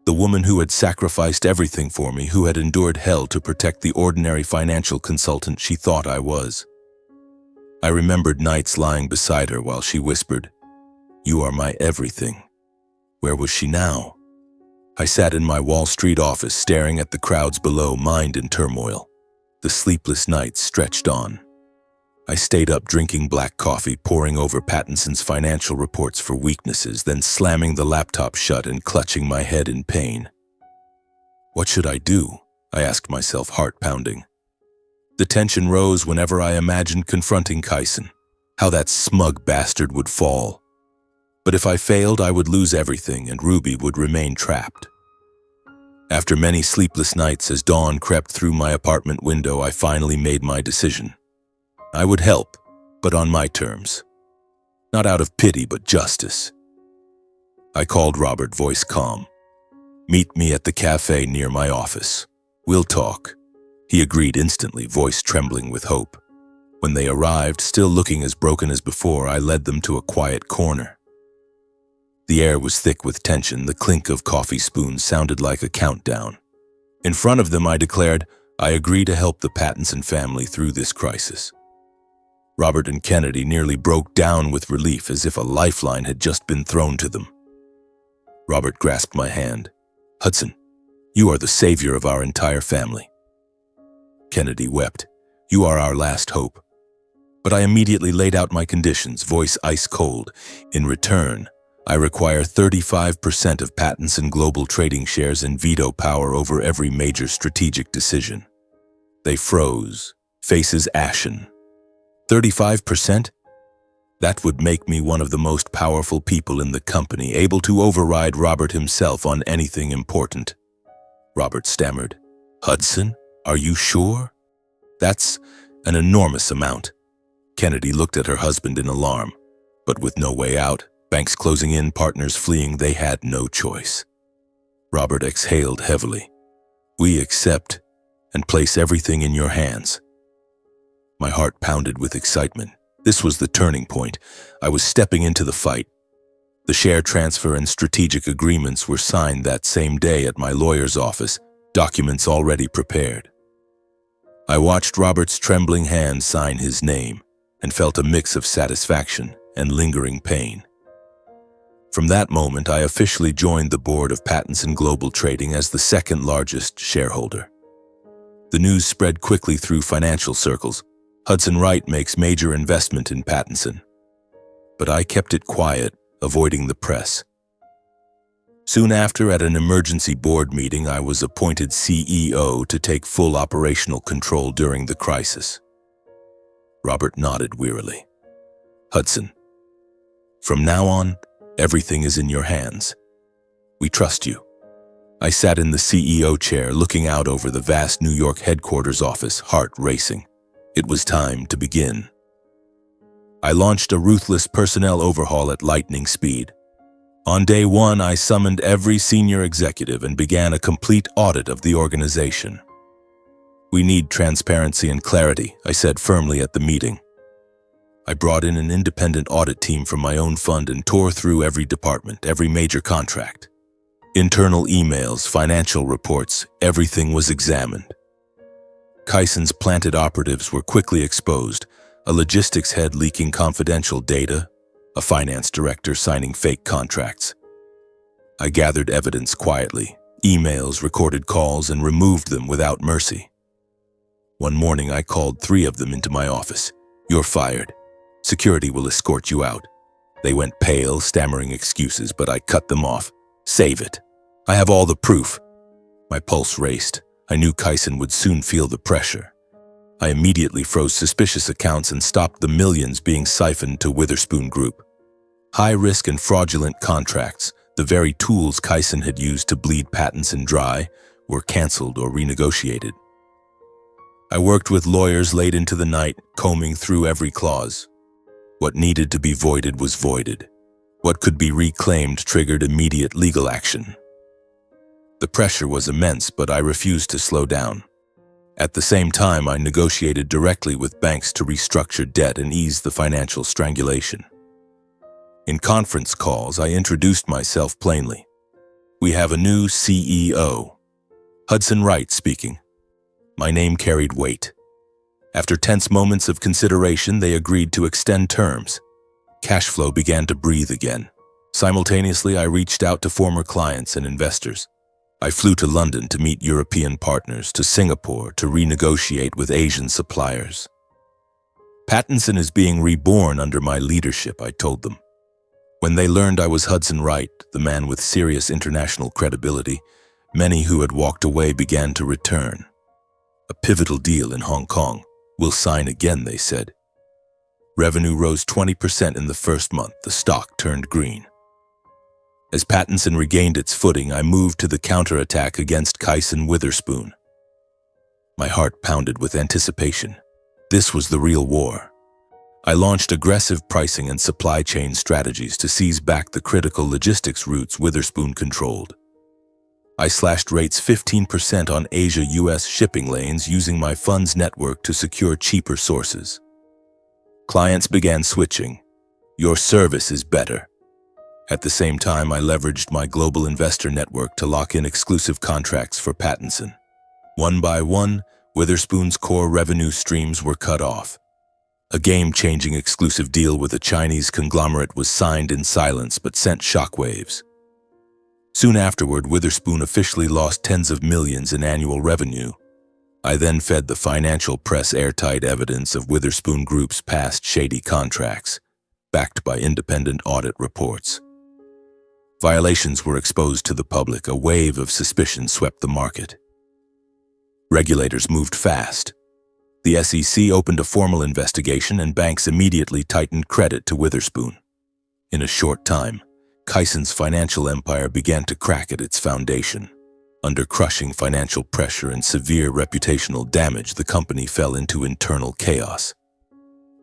The woman who had sacrificed everything for me, who had endured hell to protect the ordinary financial consultant she thought I was. I remembered nights lying beside her while she whispered, "You are my everything." Where was she now? I sat in my Wall Street office, staring at the crowds below, mind in turmoil. The sleepless nights stretched on. I stayed up drinking black coffee, poring over Pattinson's financial reports for weaknesses, then slamming the laptop shut and clutching my head in pain. What should I do? I asked myself, heart pounding. The tension rose whenever I imagined confronting Kyson, how that smug bastard would fall. But if I failed, I would lose everything and Ruby would remain trapped. After many sleepless nights, as dawn crept through my apartment window, I finally made my decision. I would help, but on my terms. Not out of pity, but justice. I called Robert, voice calm. "Meet me at the cafe near my office. We'll talk." He agreed instantly, voice trembling with hope. When they arrived, still looking as broken as before, I led them to a quiet corner. The air was thick with tension. The clink of coffee spoons sounded like a countdown. In front of them, I declared, I agree to help the Pattinson family through this crisis. Robert and Kennedy nearly broke down with relief, as if a lifeline had just been thrown to them. Robert grasped my hand. Hudson, you are the savior of our entire family. Kennedy wept. You are our last hope. But I immediately laid out my conditions, voice ice cold. In return, I require 35% of Pattinson Global Trading shares and veto power over every major strategic decision. They froze, faces ashen. 35%? That would make me one of the most powerful people in the company, able to override Robert himself on anything important. Robert stammered. Hudson, are you sure? That's an enormous amount. Kennedy looked at her husband in alarm, but with no way out, banks closing in, partners fleeing, they had no choice. Robert exhaled heavily. We accept and place everything in your hands. My heart pounded with excitement. This was the turning point. I was stepping into the fight. The share transfer and strategic agreements were signed that same day at my lawyer's office, documents already prepared. I watched Robert's trembling hand sign his name and felt a mix of satisfaction and lingering pain. From that moment, I officially joined the board of Pattinson Global Trading as the second largest shareholder. The news spread quickly through financial circles. Hudson Wright makes major investment in Pattinson. But I kept it quiet, avoiding the press. Soon after, at an emergency board meeting, I was appointed CEO to take full operational control during the crisis. Robert nodded wearily. Hudson, from now on, everything is in your hands. We trust you. I sat in the CEO chair, looking out over the vast New York headquarters office, heart racing. It was time to begin. I launched a ruthless personnel overhaul at lightning speed. On day one, I summoned every senior executive and began a complete audit of the organization. We need transparency and clarity, I said firmly at the meeting. I brought in an independent audit team from my own fund and tore through every department, every major contract. Internal emails, financial reports, everything was examined. Kyson's planted operatives were quickly exposed, a logistics head leaking confidential data, a finance director signing fake contracts. I gathered evidence quietly, emails, recorded calls, and removed them without mercy. One morning, I called 3 of them into my office. You're fired. Security will escort you out. They went pale, stammering excuses, but I cut them off. Save it. I have all the proof. My pulse raced. I knew Kyson would soon feel the pressure. I immediately froze suspicious accounts and stopped the millions being siphoned to Witherspoon Group. High-risk and fraudulent contracts, the very tools Kyson had used to bleed Pattinson dry, were canceled or renegotiated. I worked with lawyers late into the night, combing through every clause. What needed to be voided was voided. What could be reclaimed triggered immediate legal action. The pressure was immense, but I refused to slow down. At the same time, I negotiated directly with banks to restructure debt and ease the financial strangulation. In conference calls, I introduced myself plainly. We have a new CEO. Hudson Wright speaking. My name carried weight. After tense moments of consideration, they agreed to extend terms. Cash flow began to breathe again. Simultaneously, I reached out to former clients and investors. I flew to London to meet European partners, to Singapore to renegotiate with Asian suppliers. Pattinson is being reborn under my leadership, I told them. When they learned I was Hudson Wright, the man with serious international credibility, many who had walked away began to return. A pivotal deal in Hong Kong. We'll sign again, they said. Revenue rose 20% in the first month. The stock turned green. As Pattinson regained its footing, I moved to the counterattack against Kyson Witherspoon. My heart pounded with anticipation. This was the real war. I launched aggressive pricing and supply chain strategies to seize back the critical logistics routes Witherspoon controlled. I slashed rates 15% on Asia-US shipping lanes using my fund's network to secure cheaper sources. Clients began switching. Your service is better. At the same time, I leveraged my global investor network to lock in exclusive contracts for Pattinson. One by one, Witherspoon's core revenue streams were cut off. A game-changing exclusive deal with a Chinese conglomerate was signed in silence but sent shockwaves. Soon afterward, Witherspoon officially lost tens of millions in annual revenue. I then fed the financial press airtight evidence of Witherspoon Group's past shady contracts, backed by independent audit reports. Violations were exposed to the public. A wave of suspicion swept the market. Regulators moved fast. The SEC opened a formal investigation and banks immediately tightened credit to Witherspoon. In a short time, Kyson's financial empire began to crack at its foundation. Under crushing financial pressure and severe reputational damage, the company fell into internal chaos.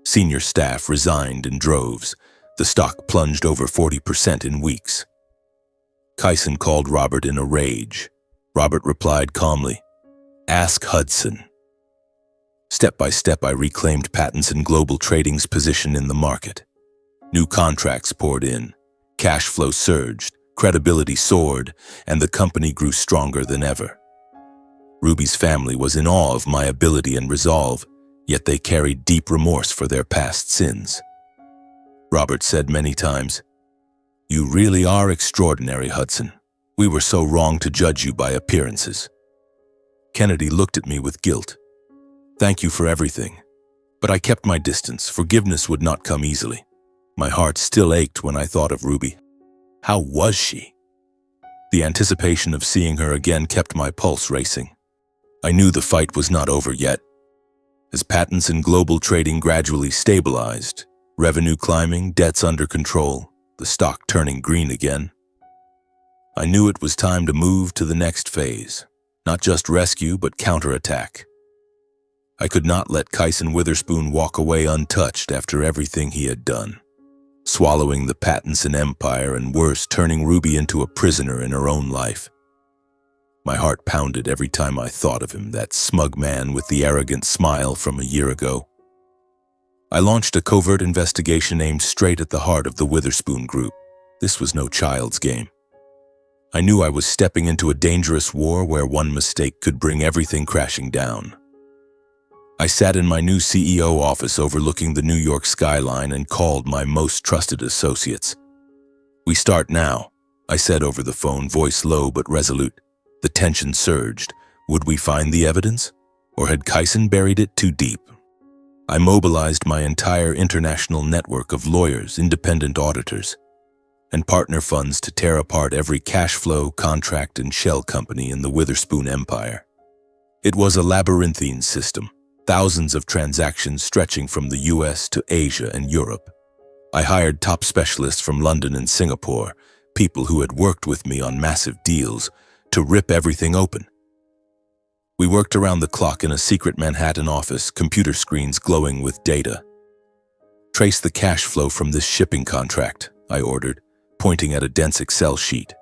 Senior staff resigned in droves. The stock plunged over 40% in weeks. Kyson called Robert in a rage. Robert replied calmly, "Ask Hudson." Step by step, I reclaimed Pattinson Global Trading's position in the market. New contracts poured in. Cash flow surged, credibility soared, and the company grew stronger than ever. Ruby's family was in awe of my ability and resolve, yet they carried deep remorse for their past sins. Robert said many times, "You really are extraordinary, Hudson. We were so wrong to judge you by appearances." Kennedy looked at me with guilt. "Thank you for everything." But I kept my distance. Forgiveness would not come easily. My heart still ached when I thought of Ruby. How was she? The anticipation of seeing her again kept my pulse racing. I knew the fight was not over yet. As Pattinson Global Trading gradually stabilized, revenue climbing, debts under control, the stock turning green again, I knew it was time to move to the next phase. Not just rescue, but counterattack. I could not let Kyson Witherspoon walk away untouched after everything he had done. Swallowing the Pattinson empire and worse, turning Ruby into a prisoner in her own life. My heart pounded every time I thought of him, that smug man with the arrogant smile from a year ago. I launched a covert investigation aimed straight at the heart of the Witherspoon Group. This was no child's game. I knew I was stepping into a dangerous war where one mistake could bring everything crashing down. I sat in my new CEO office overlooking the New York skyline and called my most trusted associates. "We start now," I said over the phone, voice low but resolute. The tension surged. Would we find the evidence? Or had Kyson buried it too deep? I mobilized my entire international network of lawyers, independent auditors, and partner funds to tear apart every cash flow, contract, and shell company in the Witherspoon empire. It was a labyrinthine system. Thousands of transactions stretching from the US to Asia and Europe. I hired top specialists from London and Singapore, people who had worked with me on massive deals, to rip everything open. We worked around the clock in a secret Manhattan office, computer screens glowing with data. "Trace the cash flow from this shipping contract," I ordered, pointing at a dense Excel sheet.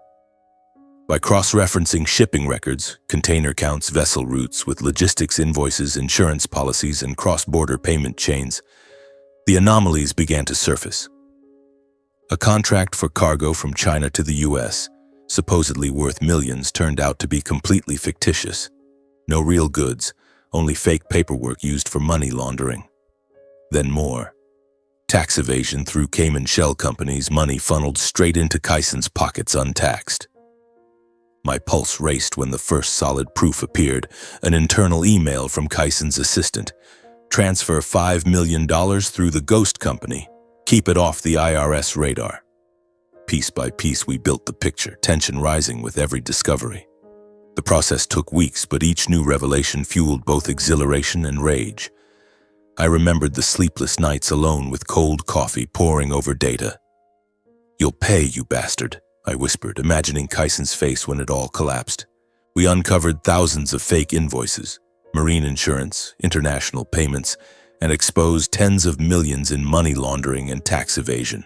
By cross-referencing shipping records, container counts, vessel routes with logistics invoices, insurance policies, and cross-border payment chains, the anomalies began to surface. A contract for cargo from China to the US, supposedly worth millions, turned out to be completely fictitious. No real goods, only fake paperwork used for money laundering. Then more. Tax evasion through Cayman shell companies, money funneled straight into Kyson's pockets untaxed. My pulse raced when the first solid proof appeared, an internal email from Kyson's assistant. "Transfer $5 million through the ghost company. Keep it off the IRS radar." Piece by piece, we built the picture, tension rising with every discovery. The process took weeks, but each new revelation fueled both exhilaration and rage. I remembered the sleepless nights alone with cold coffee poring over data. "You'll pay, you bastard," I whispered, imagining Kyson's face when it all collapsed. We uncovered thousands of fake invoices, marine insurance, international payments, and exposed tens of millions in money laundering and tax evasion.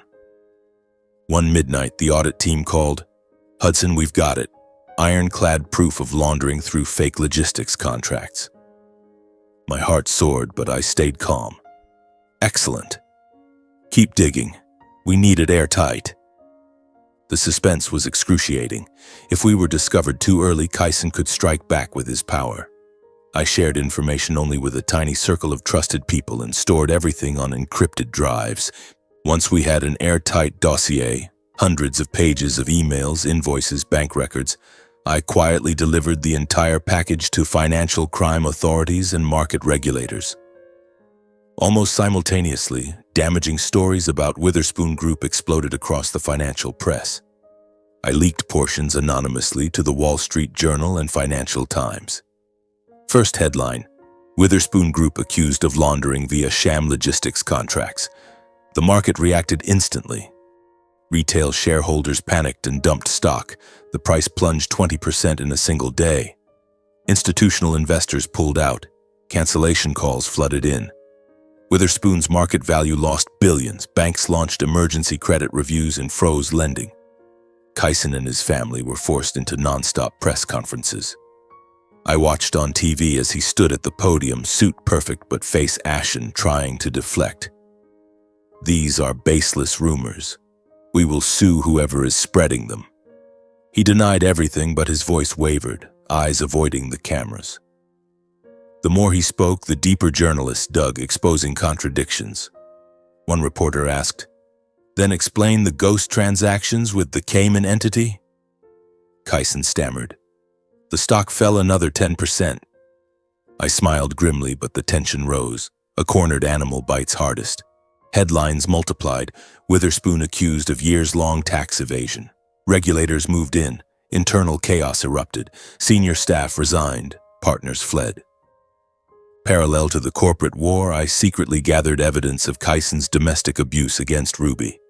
One midnight, the audit team called. "Hudson, we've got it. Ironclad proof of laundering through fake logistics contracts." My heart soared, but I stayed calm. "Excellent. Keep digging. We need it airtight. The suspense was excruciating. If we were discovered too early, Kyson could strike back with his power. I shared information only with a tiny circle of trusted people and stored everything on encrypted drives. Once we had an airtight dossier, hundreds of pages of emails, invoices, bank records, I quietly delivered the entire package to financial crime authorities and market regulators. Almost simultaneously, damaging stories about Witherspoon Group exploded across the financial press. I leaked portions anonymously to the Wall Street Journal and Financial Times. First headline: Witherspoon Group accused of laundering via sham logistics contracts. The market reacted instantly. Retail shareholders panicked and dumped stock. The price plunged 20% in a single day. Institutional investors pulled out. Cancellation calls flooded in. Witherspoon's market value lost billions. Banks launched emergency credit reviews and froze lending. Kyson and his family were forced into non-stop press conferences. I watched on TV as he stood at the podium, suit perfect but face ashen, trying to deflect. These are baseless rumors. We will sue whoever is spreading them. He denied everything, but his voice wavered, eyes avoiding the cameras. The more he spoke, the deeper journalists dug, exposing contradictions. One reporter asked, "Then explain the ghost transactions with the Cayman entity?" Kyson stammered. "The stock fell another 10%. I smiled grimly, but the tension rose. A cornered animal bites hardest. Headlines multiplied. Witherspoon accused of years-long tax evasion. Regulators moved in. Internal chaos erupted. Senior staff resigned. Partners fled. Parallel to the corporate war, I secretly gathered evidence of Kyson's domestic abuse against Ruby.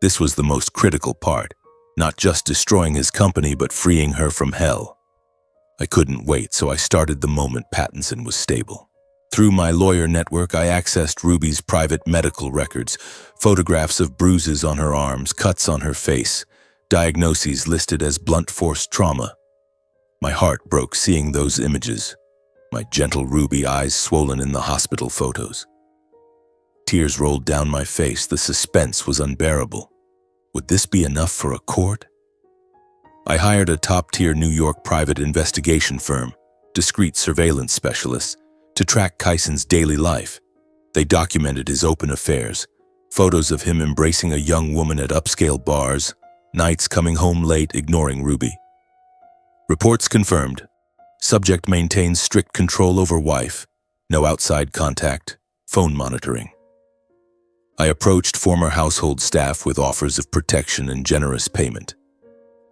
This was the most critical part, not just destroying his company, but freeing her from hell. I couldn't wait, so I started the moment Pattinson was stable. Through my lawyer network, I accessed Ruby's private medical records, photographs of bruises on her arms, cuts on her face, diagnoses listed as blunt force trauma. My heart broke seeing those images, my gentle Ruby eyes swollen in the hospital photos. Tears rolled down my face. The suspense was unbearable. Would this be enough for a court? I hired a top-tier New York private investigation firm, discreet surveillance specialists, to track Kyson's daily life. They documented his open affairs, photos of him embracing a young woman at upscale bars, nights coming home late ignoring Ruby. Reports confirmed. Subject maintains strict control over wife, no outside contact, phone monitoring. I approached former household staff with offers of protection and generous payment.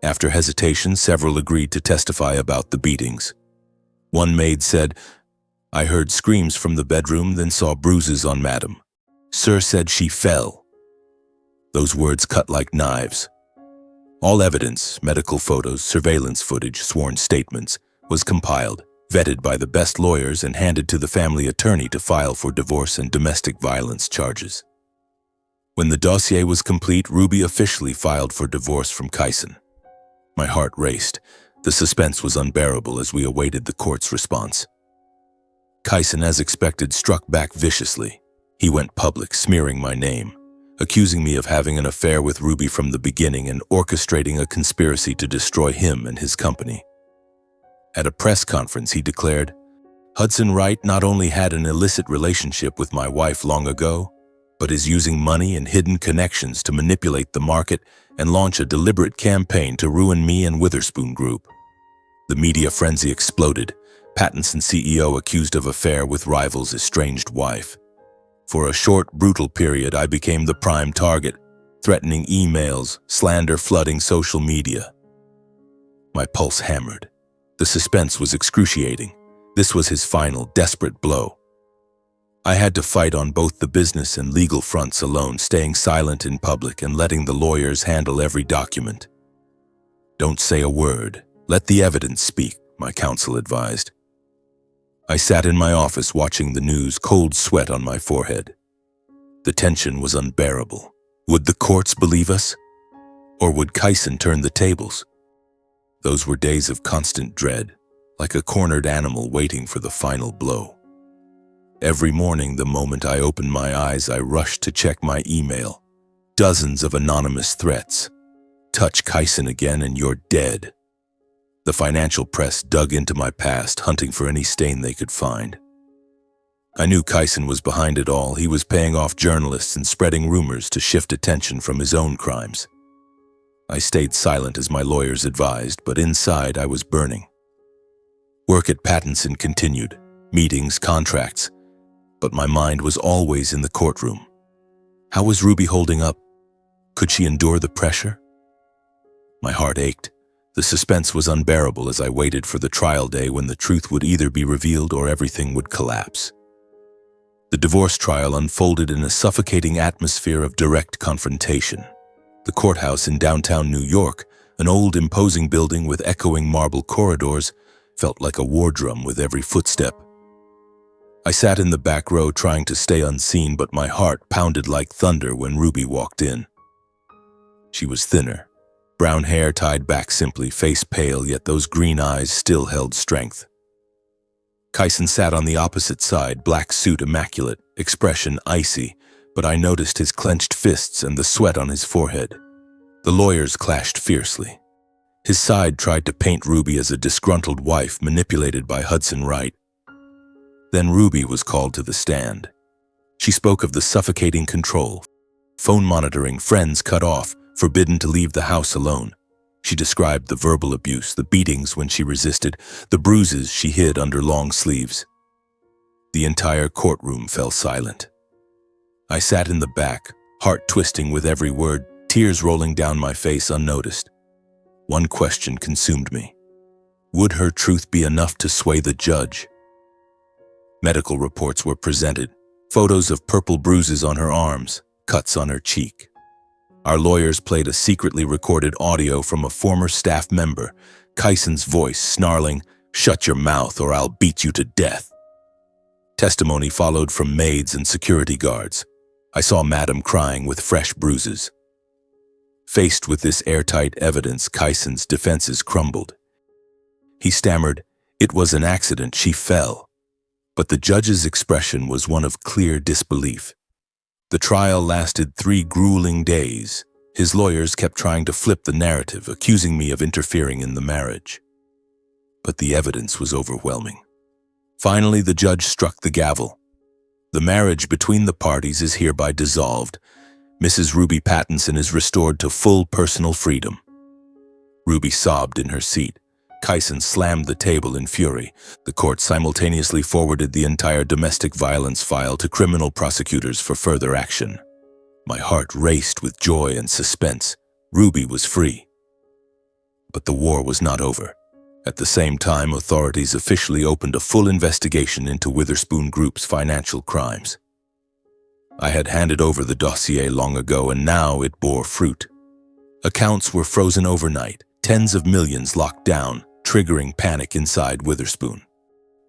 After hesitation, several agreed to testify about the beatings. One maid said, "I heard screams from the bedroom, then saw bruises on Madam. Sir said she fell." Those words cut like knives. All evidence, medical photos, surveillance footage, sworn statements, was compiled, vetted by the best lawyers, and handed to the family attorney to file for divorce and domestic violence charges. When the dossier was complete, Ruby officially filed for divorce from Kyson. My heart raced. The suspense was unbearable as we awaited the court's response. Kyson, as expected, struck back viciously. He went public, smearing my name, accusing me of having an affair with Ruby from the beginning and orchestrating a conspiracy to destroy him and his company. At a press conference, he declared, "Hudson Wright not only had an illicit relationship with my wife long ago, but is using money and hidden connections to manipulate the market and launch a deliberate campaign to ruin me and Witherspoon Group." The media frenzy exploded. Pattinson CEO accused of affair with rival's estranged wife. For a short, brutal period, I became the prime target, threatening emails, slander flooding social media. My pulse hammered. The suspense was excruciating. This was his final, desperate blow. I had to fight on both the business and legal fronts alone, staying silent in public and letting the lawyers handle every document. "Don't say a word. Let the evidence speak," my counsel advised. I sat in my office watching the news, cold sweat on my forehead. The tension was unbearable. Would the courts believe us? Or would Kyson turn the tables? Those were days of constant dread, like a cornered animal waiting for the final blow. Every morning, the moment I opened my eyes, I rushed to check my email. Dozens of anonymous threats. Touch Kyson again and you're dead. The financial press dug into my past, hunting for any stain they could find. I knew Kyson was behind it all. He was paying off journalists and spreading rumors to shift attention from his own crimes. I stayed silent as my lawyers advised, but inside I was burning. Work at Pattinson continued, meetings, contracts, but my mind was always in the courtroom. How was Ruby holding up? Could she endure the pressure? My heart ached. The suspense was unbearable as I waited for the trial day when the truth would either be revealed or everything would collapse. The divorce trial unfolded in a suffocating atmosphere of direct confrontation. The courthouse in downtown New York, an old imposing building with echoing marble corridors, felt like a war drum with every footstep. I sat in the back row trying to stay unseen, but my heart pounded like thunder when Ruby walked in. She was thinner, brown hair tied back simply, face pale, yet those green eyes still held strength. Kyson sat on the opposite side, black suit immaculate, expression icy, but I noticed his clenched fists and the sweat on his forehead. The lawyers clashed fiercely. His side tried to paint Ruby as a disgruntled wife manipulated by Hudson Wright. Then Ruby was called to the stand. She spoke of the suffocating control, phone monitoring, friends cut off, forbidden to leave the house alone. She described the verbal abuse, the beatings when she resisted, the bruises she hid under long sleeves. The entire courtroom fell silent. I sat in the back, heart twisting with every word, tears rolling down my face unnoticed. One question consumed me. Would her truth be enough to sway the judge? Medical reports were presented, photos of purple bruises on her arms, cuts on her cheek. Our lawyers played a secretly recorded audio from a former staff member, Kyson's voice snarling, "Shut your mouth or I'll beat you to death." Testimony followed from maids and security guards. I saw Madam crying with fresh bruises. Faced with this airtight evidence, Kyson's defenses crumbled. He stammered, "It was an accident, she fell." But the judge's expression was one of clear disbelief. The trial lasted 3 grueling days. His lawyers kept trying to flip the narrative, accusing me of interfering in the marriage. But the evidence was overwhelming. Finally, the judge struck the gavel. The marriage between the parties is hereby dissolved. Mrs. Ruby Pattinson is restored to full personal freedom. Ruby sobbed in her seat. Kyson slammed the table in fury. The court simultaneously forwarded the entire domestic violence file to criminal prosecutors for further action. My heart raced with joy and suspense. Ruby was free. But the war was not over. At the same time, authorities officially opened a full investigation into Witherspoon Group's financial crimes. I had handed over the dossier long ago, and now it bore fruit. Accounts were frozen overnight, tens of millions locked down, triggering panic inside Witherspoon.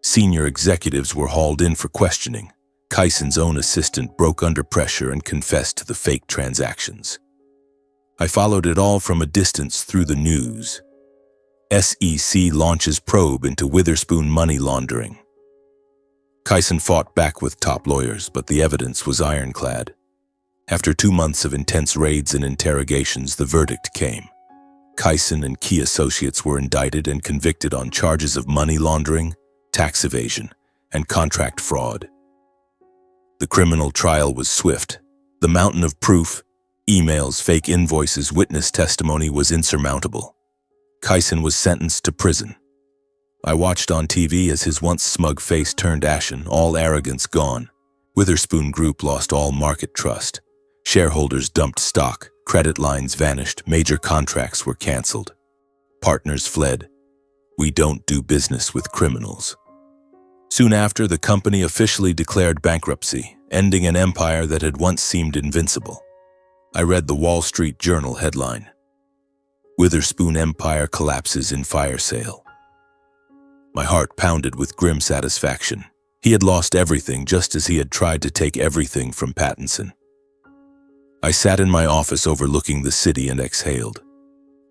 Senior executives were hauled in for questioning. Kyson's own assistant broke under pressure and confessed to the fake transactions. I followed it all from a distance through the news. SEC launches probe into Witherspoon money laundering. Kyson fought back with top lawyers, but the evidence was ironclad. After 2 months of intense raids and interrogations, the verdict came. Kyson and key associates were indicted and convicted on charges of money laundering, tax evasion, and contract fraud. The criminal trial was swift. The mountain of proof, emails, fake invoices, witness testimony was insurmountable. Kyson was sentenced to prison. I watched on TV as his once smug face turned ashen, all arrogance gone. Witherspoon Group lost all market trust. Shareholders dumped stock, credit lines vanished, major contracts were canceled. Partners fled. We don't do business with criminals. Soon after, the company officially declared bankruptcy, ending an empire that had once seemed invincible. I read the Wall Street Journal headline, "Witherspoon Empire Collapses in Fire Sale." My heart pounded with grim satisfaction. He had lost everything just as he had tried to take everything from Pattinson. I sat in my office overlooking the city and exhaled.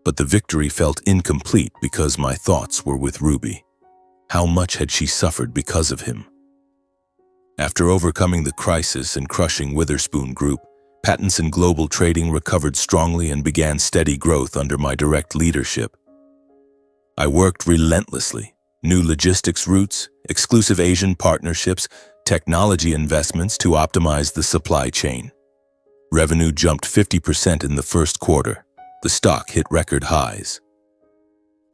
But the victory felt incomplete because my thoughts were with Ruby. How much had she suffered because of him? After overcoming the crisis and crushing Witherspoon Group, Pattinson Global Trading recovered strongly and began steady growth under my direct leadership. I worked relentlessly. New logistics routes, exclusive Asian partnerships, technology investments to optimize the supply chain. Revenue jumped 50% in the first quarter. The stock hit record highs.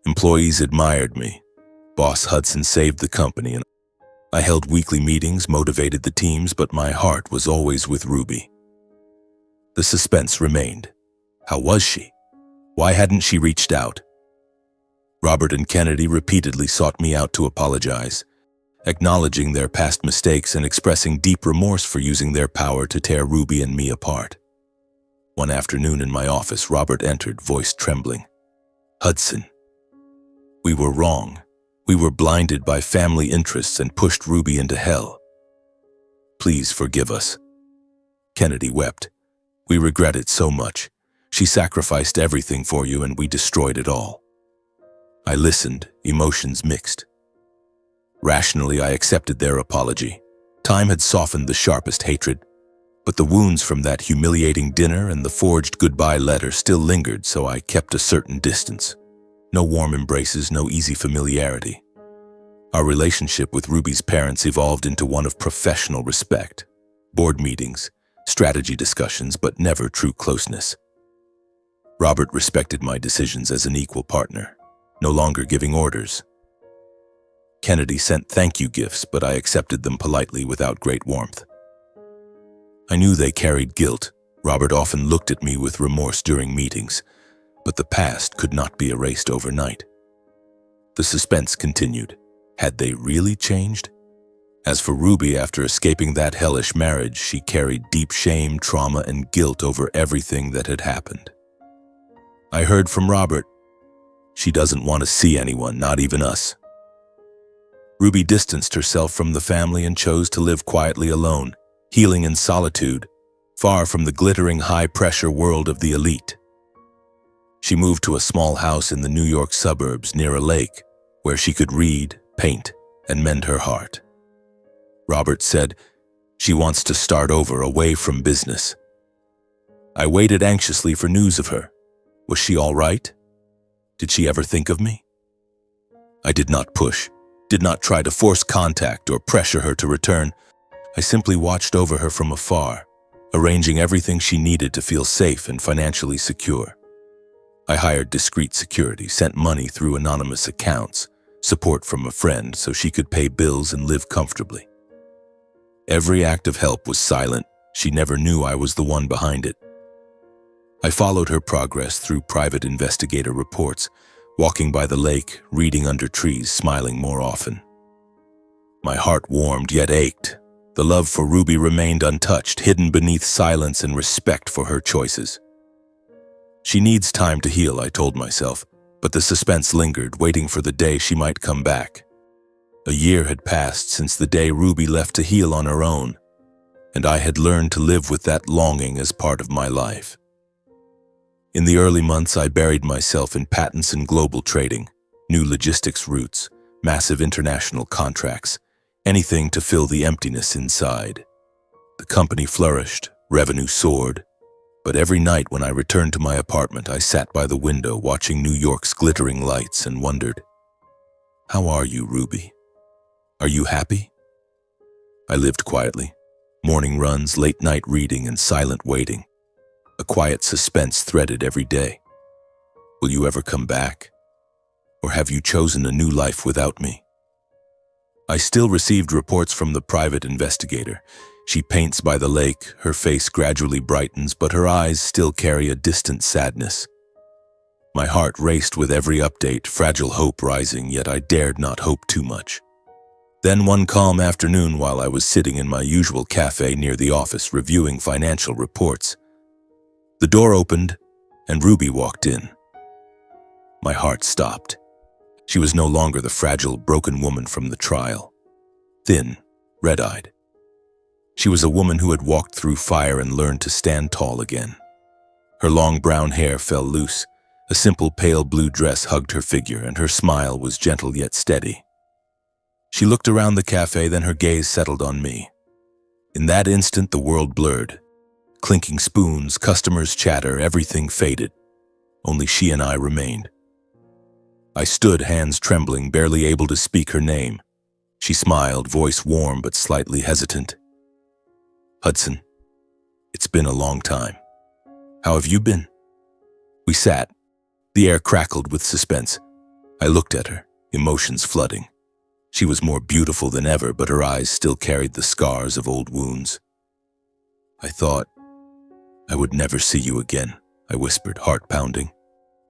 Employees admired me. Boss Hudson saved the company, and I held weekly meetings, motivated the teams, but my heart was always with Ruby. The suspense remained. How was she? Why hadn't she reached out? Robert and Kennedy repeatedly sought me out to apologize, acknowledging their past mistakes and expressing deep remorse for using their power to tear Ruby and me apart. One afternoon in my office, Robert entered, voice trembling. "Hudson, we were wrong. We were blinded by family interests and pushed Ruby into hell. Please forgive us." Kennedy wept. "We regret it so much. She sacrificed everything for you and we destroyed it all." I listened, emotions mixed. Rationally, I accepted their apology. Time had softened the sharpest hatred, but the wounds from that humiliating dinner and the forged goodbye letter still lingered, so I kept a certain distance. No warm embraces, no easy familiarity. Our relationship with Ruby's parents evolved into one of professional respect. Board meetings, strategy discussions, but never true closeness. Robert respected my decisions as an equal partner, no longer giving orders. Kennedy sent thank you gifts, but I accepted them politely without great warmth. I knew they carried guilt. Robert often looked at me with remorse during meetings, but the past could not be erased overnight. The suspense continued. Had they really changed? As for Ruby, after escaping that hellish marriage, she carried deep shame, trauma, and guilt over everything that had happened. I heard from Robert. She doesn't want to see anyone, not even us. Ruby distanced herself from the family and chose to live quietly alone, healing in solitude, far from the glittering high-pressure world of the elite. She moved to a small house in the New York suburbs near a lake, where she could read, paint, and mend her heart. Robert said, "She wants to start over, away from business." I waited anxiously for news of her. Was she all right? Did she ever think of me? I did not push, did not try to force contact or pressure her to return. I simply watched over her from afar, arranging everything she needed to feel safe and financially secure. I hired discreet security, sent money through anonymous accounts, support from a friend so she could pay bills and live comfortably. Every act of help was silent. She never knew I was the one behind it. I followed her progress through private investigator reports, walking by the lake, reading under trees, smiling more often. My heart warmed yet ached. The love for Ruby remained untouched, hidden beneath silence and respect for her choices. She needs time to heal, I told myself, but the suspense lingered, waiting for the day she might come back. A year had passed since the day Ruby left to heal on her own, and I had learned to live with that longing as part of my life. In the early months, I buried myself in Pattinson Global Trading, new logistics routes, massive international contracts, anything to fill the emptiness inside. The company flourished, revenue soared, but every night when I returned to my apartment, I sat by the window watching New York's glittering lights and wondered, "How are you, Ruby? Are you happy?" I lived quietly, morning runs, late night reading, and silent waiting. A quiet suspense threaded every day. Will you ever come back? Or have you chosen a new life without me? I still received reports from the private investigator. She paints by the lake, her face gradually brightens, but her eyes still carry a distant sadness. My heart raced with every update, fragile hope rising, yet I dared not hope too much. Then one calm afternoon, while I was sitting in my usual cafe near the office reviewing financial reports, the door opened and Ruby walked in. My heart stopped. She was no longer the fragile, broken woman from the trial. Thin, red-eyed. She was a woman who had walked through fire and learned to stand tall again. Her long brown hair fell loose. A simple pale blue dress hugged her figure, and her smile was gentle yet steady. She looked around the cafe, then her gaze settled on me. In that instant, the world blurred. Clinking spoons, customers' chatter, everything faded. Only she and I remained. I stood, hands trembling, barely able to speak her name. She smiled, voice warm but slightly hesitant. "Hudson, it's been a long time. How have you been?" We sat. The air crackled with suspense. I looked at her, emotions flooding. She was more beautiful than ever, but her eyes still carried the scars of old wounds. "I thought I would never see you again," I whispered, heart pounding.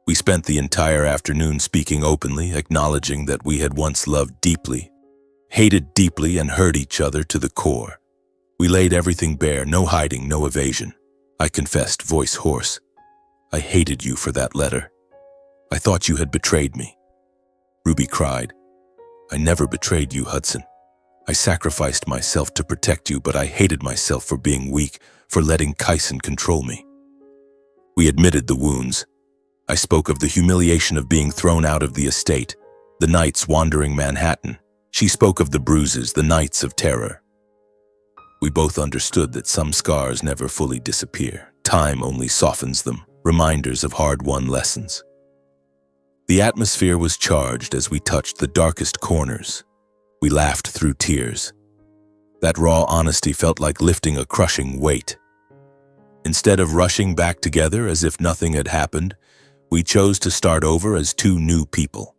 We spent the entire afternoon speaking openly, acknowledging that we had once loved deeply, hated deeply, and hurt each other to the core. We laid everything bare, no hiding, no evasion. I confessed, voice hoarse. "I hated you for that letter. I thought you had betrayed me." Ruby cried. "I never betrayed you, Hudson. I sacrificed myself to protect you, but I hated myself for being weak, for letting Kyson control me." We admitted the wounds. I spoke of the humiliation of being thrown out of the estate, the nights wandering Manhattan. She spoke of the bruises, the nights of terror. We both understood that some scars never fully disappear. Time only softens them, reminders of hard-won lessons. The atmosphere was charged as we touched the darkest corners. We laughed through tears. That raw honesty felt like lifting a crushing weight. Instead of rushing back together as if nothing had happened, we chose to start over as two new people.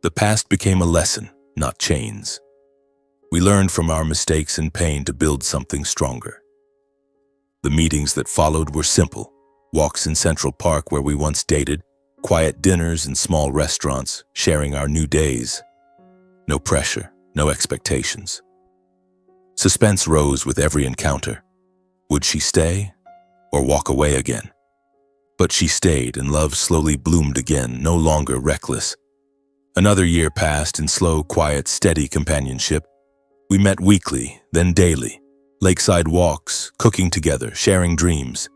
The past became a lesson, not chains. We learned from our mistakes and pain to build something stronger. The meetings that followed were simple. Walks in Central Park where we once dated, quiet dinners in small restaurants, sharing our new days. No pressure, no expectations. Suspense rose with every encounter. Would she stay or walk away again? But she stayed, and love slowly bloomed again, no longer reckless. Another year passed in slow, quiet, steady companionship. We met weekly, then daily. Lakeside walks, cooking together, sharing dreams.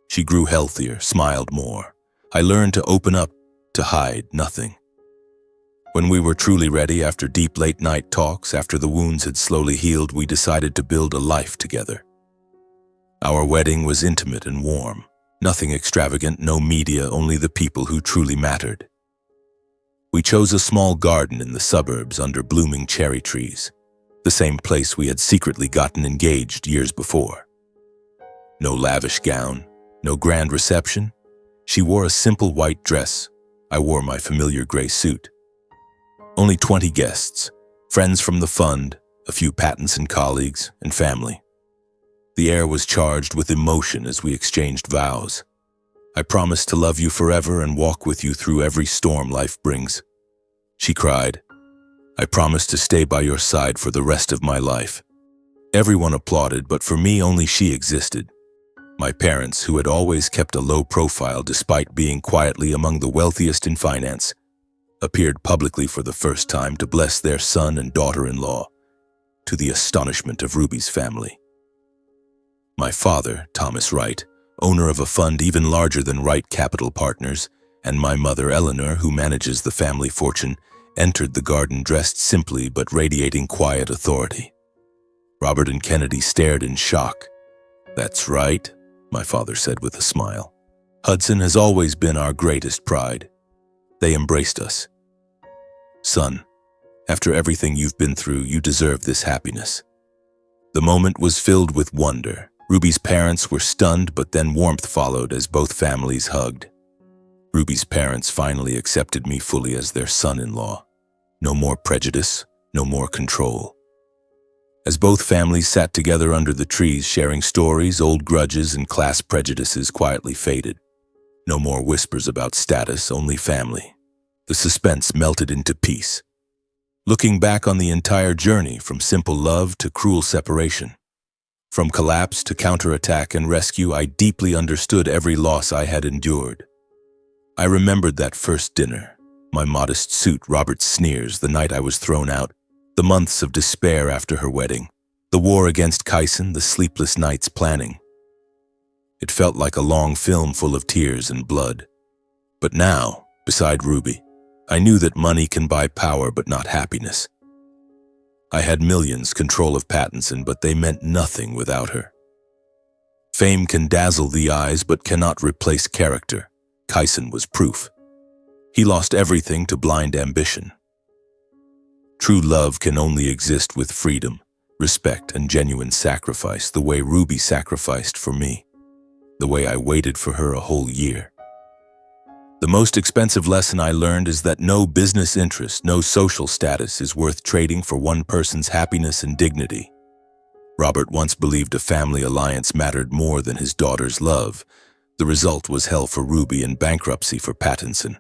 She grew healthier, smiled more. I learned to open up, to hide nothing. When we were truly ready, after deep late-night talks, after the wounds had slowly healed, we decided to build a life together. Our wedding was intimate and warm. Nothing extravagant, no media, only the people who truly mattered. We chose a small garden in the suburbs under blooming cherry trees, the same place we had secretly gotten engaged years before. No lavish gown, no grand reception. She wore a simple white dress. I wore my familiar gray suit. Only 20 guests, friends from the fund, a few Pattinson colleagues, and family. The air was charged with emotion as we exchanged vows. "I promise to love you forever and walk with you through every storm life brings." She cried, "I promise to stay by your side for the rest of my life." Everyone applauded, but for me only she existed. My parents, who had always kept a low profile despite being quietly among the wealthiest in finance, appeared publicly for the first time to bless their son and daughter-in-law, to the astonishment of Ruby's family. My father, Thomas Wright, owner of a fund even larger than Wright Capital Partners, and my mother, Eleanor, who manages the family fortune, entered the garden dressed simply but radiating quiet authority. Robert and Kennedy stared in shock. "That's right," my father said with a smile. "Hudson has always been our greatest pride." They embraced us. "Son, after everything you've been through, you deserve this happiness." The moment was filled with wonder. Ruby's parents were stunned, but then warmth followed as both families hugged. Ruby's parents finally accepted me fully as their son-in-law. No more prejudice, no more control. As both families sat together under the trees sharing stories, old grudges and class prejudices quietly faded. No more whispers about status, only family. The suspense melted into peace. Looking back on the entire journey, from simple love to cruel separation, from collapse to counterattack and rescue, I deeply understood every loss I had endured. I remembered that first dinner, my modest suit, Robert's sneers the night I was thrown out, the months of despair after her wedding, the war against Kyson, the sleepless nights planning. It felt like a long film full of tears and blood. But now, beside Ruby, I knew that money can buy power but not happiness. I had millions, control of Pattinson, but they meant nothing without her. Fame can dazzle the eyes but cannot replace character. Kyson was proof. He lost everything to blind ambition. True love can only exist with freedom, respect, and genuine sacrifice, the way Ruby sacrificed for me, the way I waited for her a whole year. The most expensive lesson I learned is that no business interest, no social status is worth trading for one person's happiness and dignity. Robert once believed a family alliance mattered more than his daughter's love. The result was hell for Ruby and bankruptcy for Pattinson.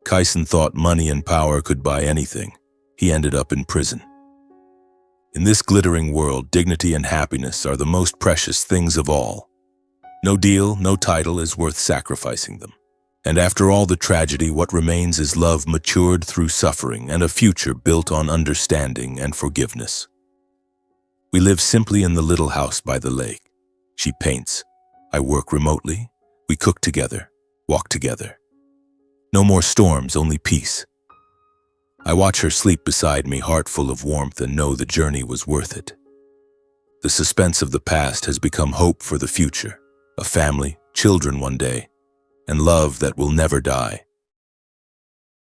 Kyson thought money and power could buy anything. He ended up in prison. In this glittering world, dignity and happiness are the most precious things of all. No deal, no title is worth sacrificing them. And after all the tragedy, what remains is love matured through suffering and a future built on understanding and forgiveness. We live simply in the little house by the lake. She paints. I work remotely. We cook together, walk together. No more storms, only peace. I watch her sleep beside me, heart full of warmth, and know the journey was worth it. The suspense of the past has become hope for the future, a family, children one day, and love that will never die.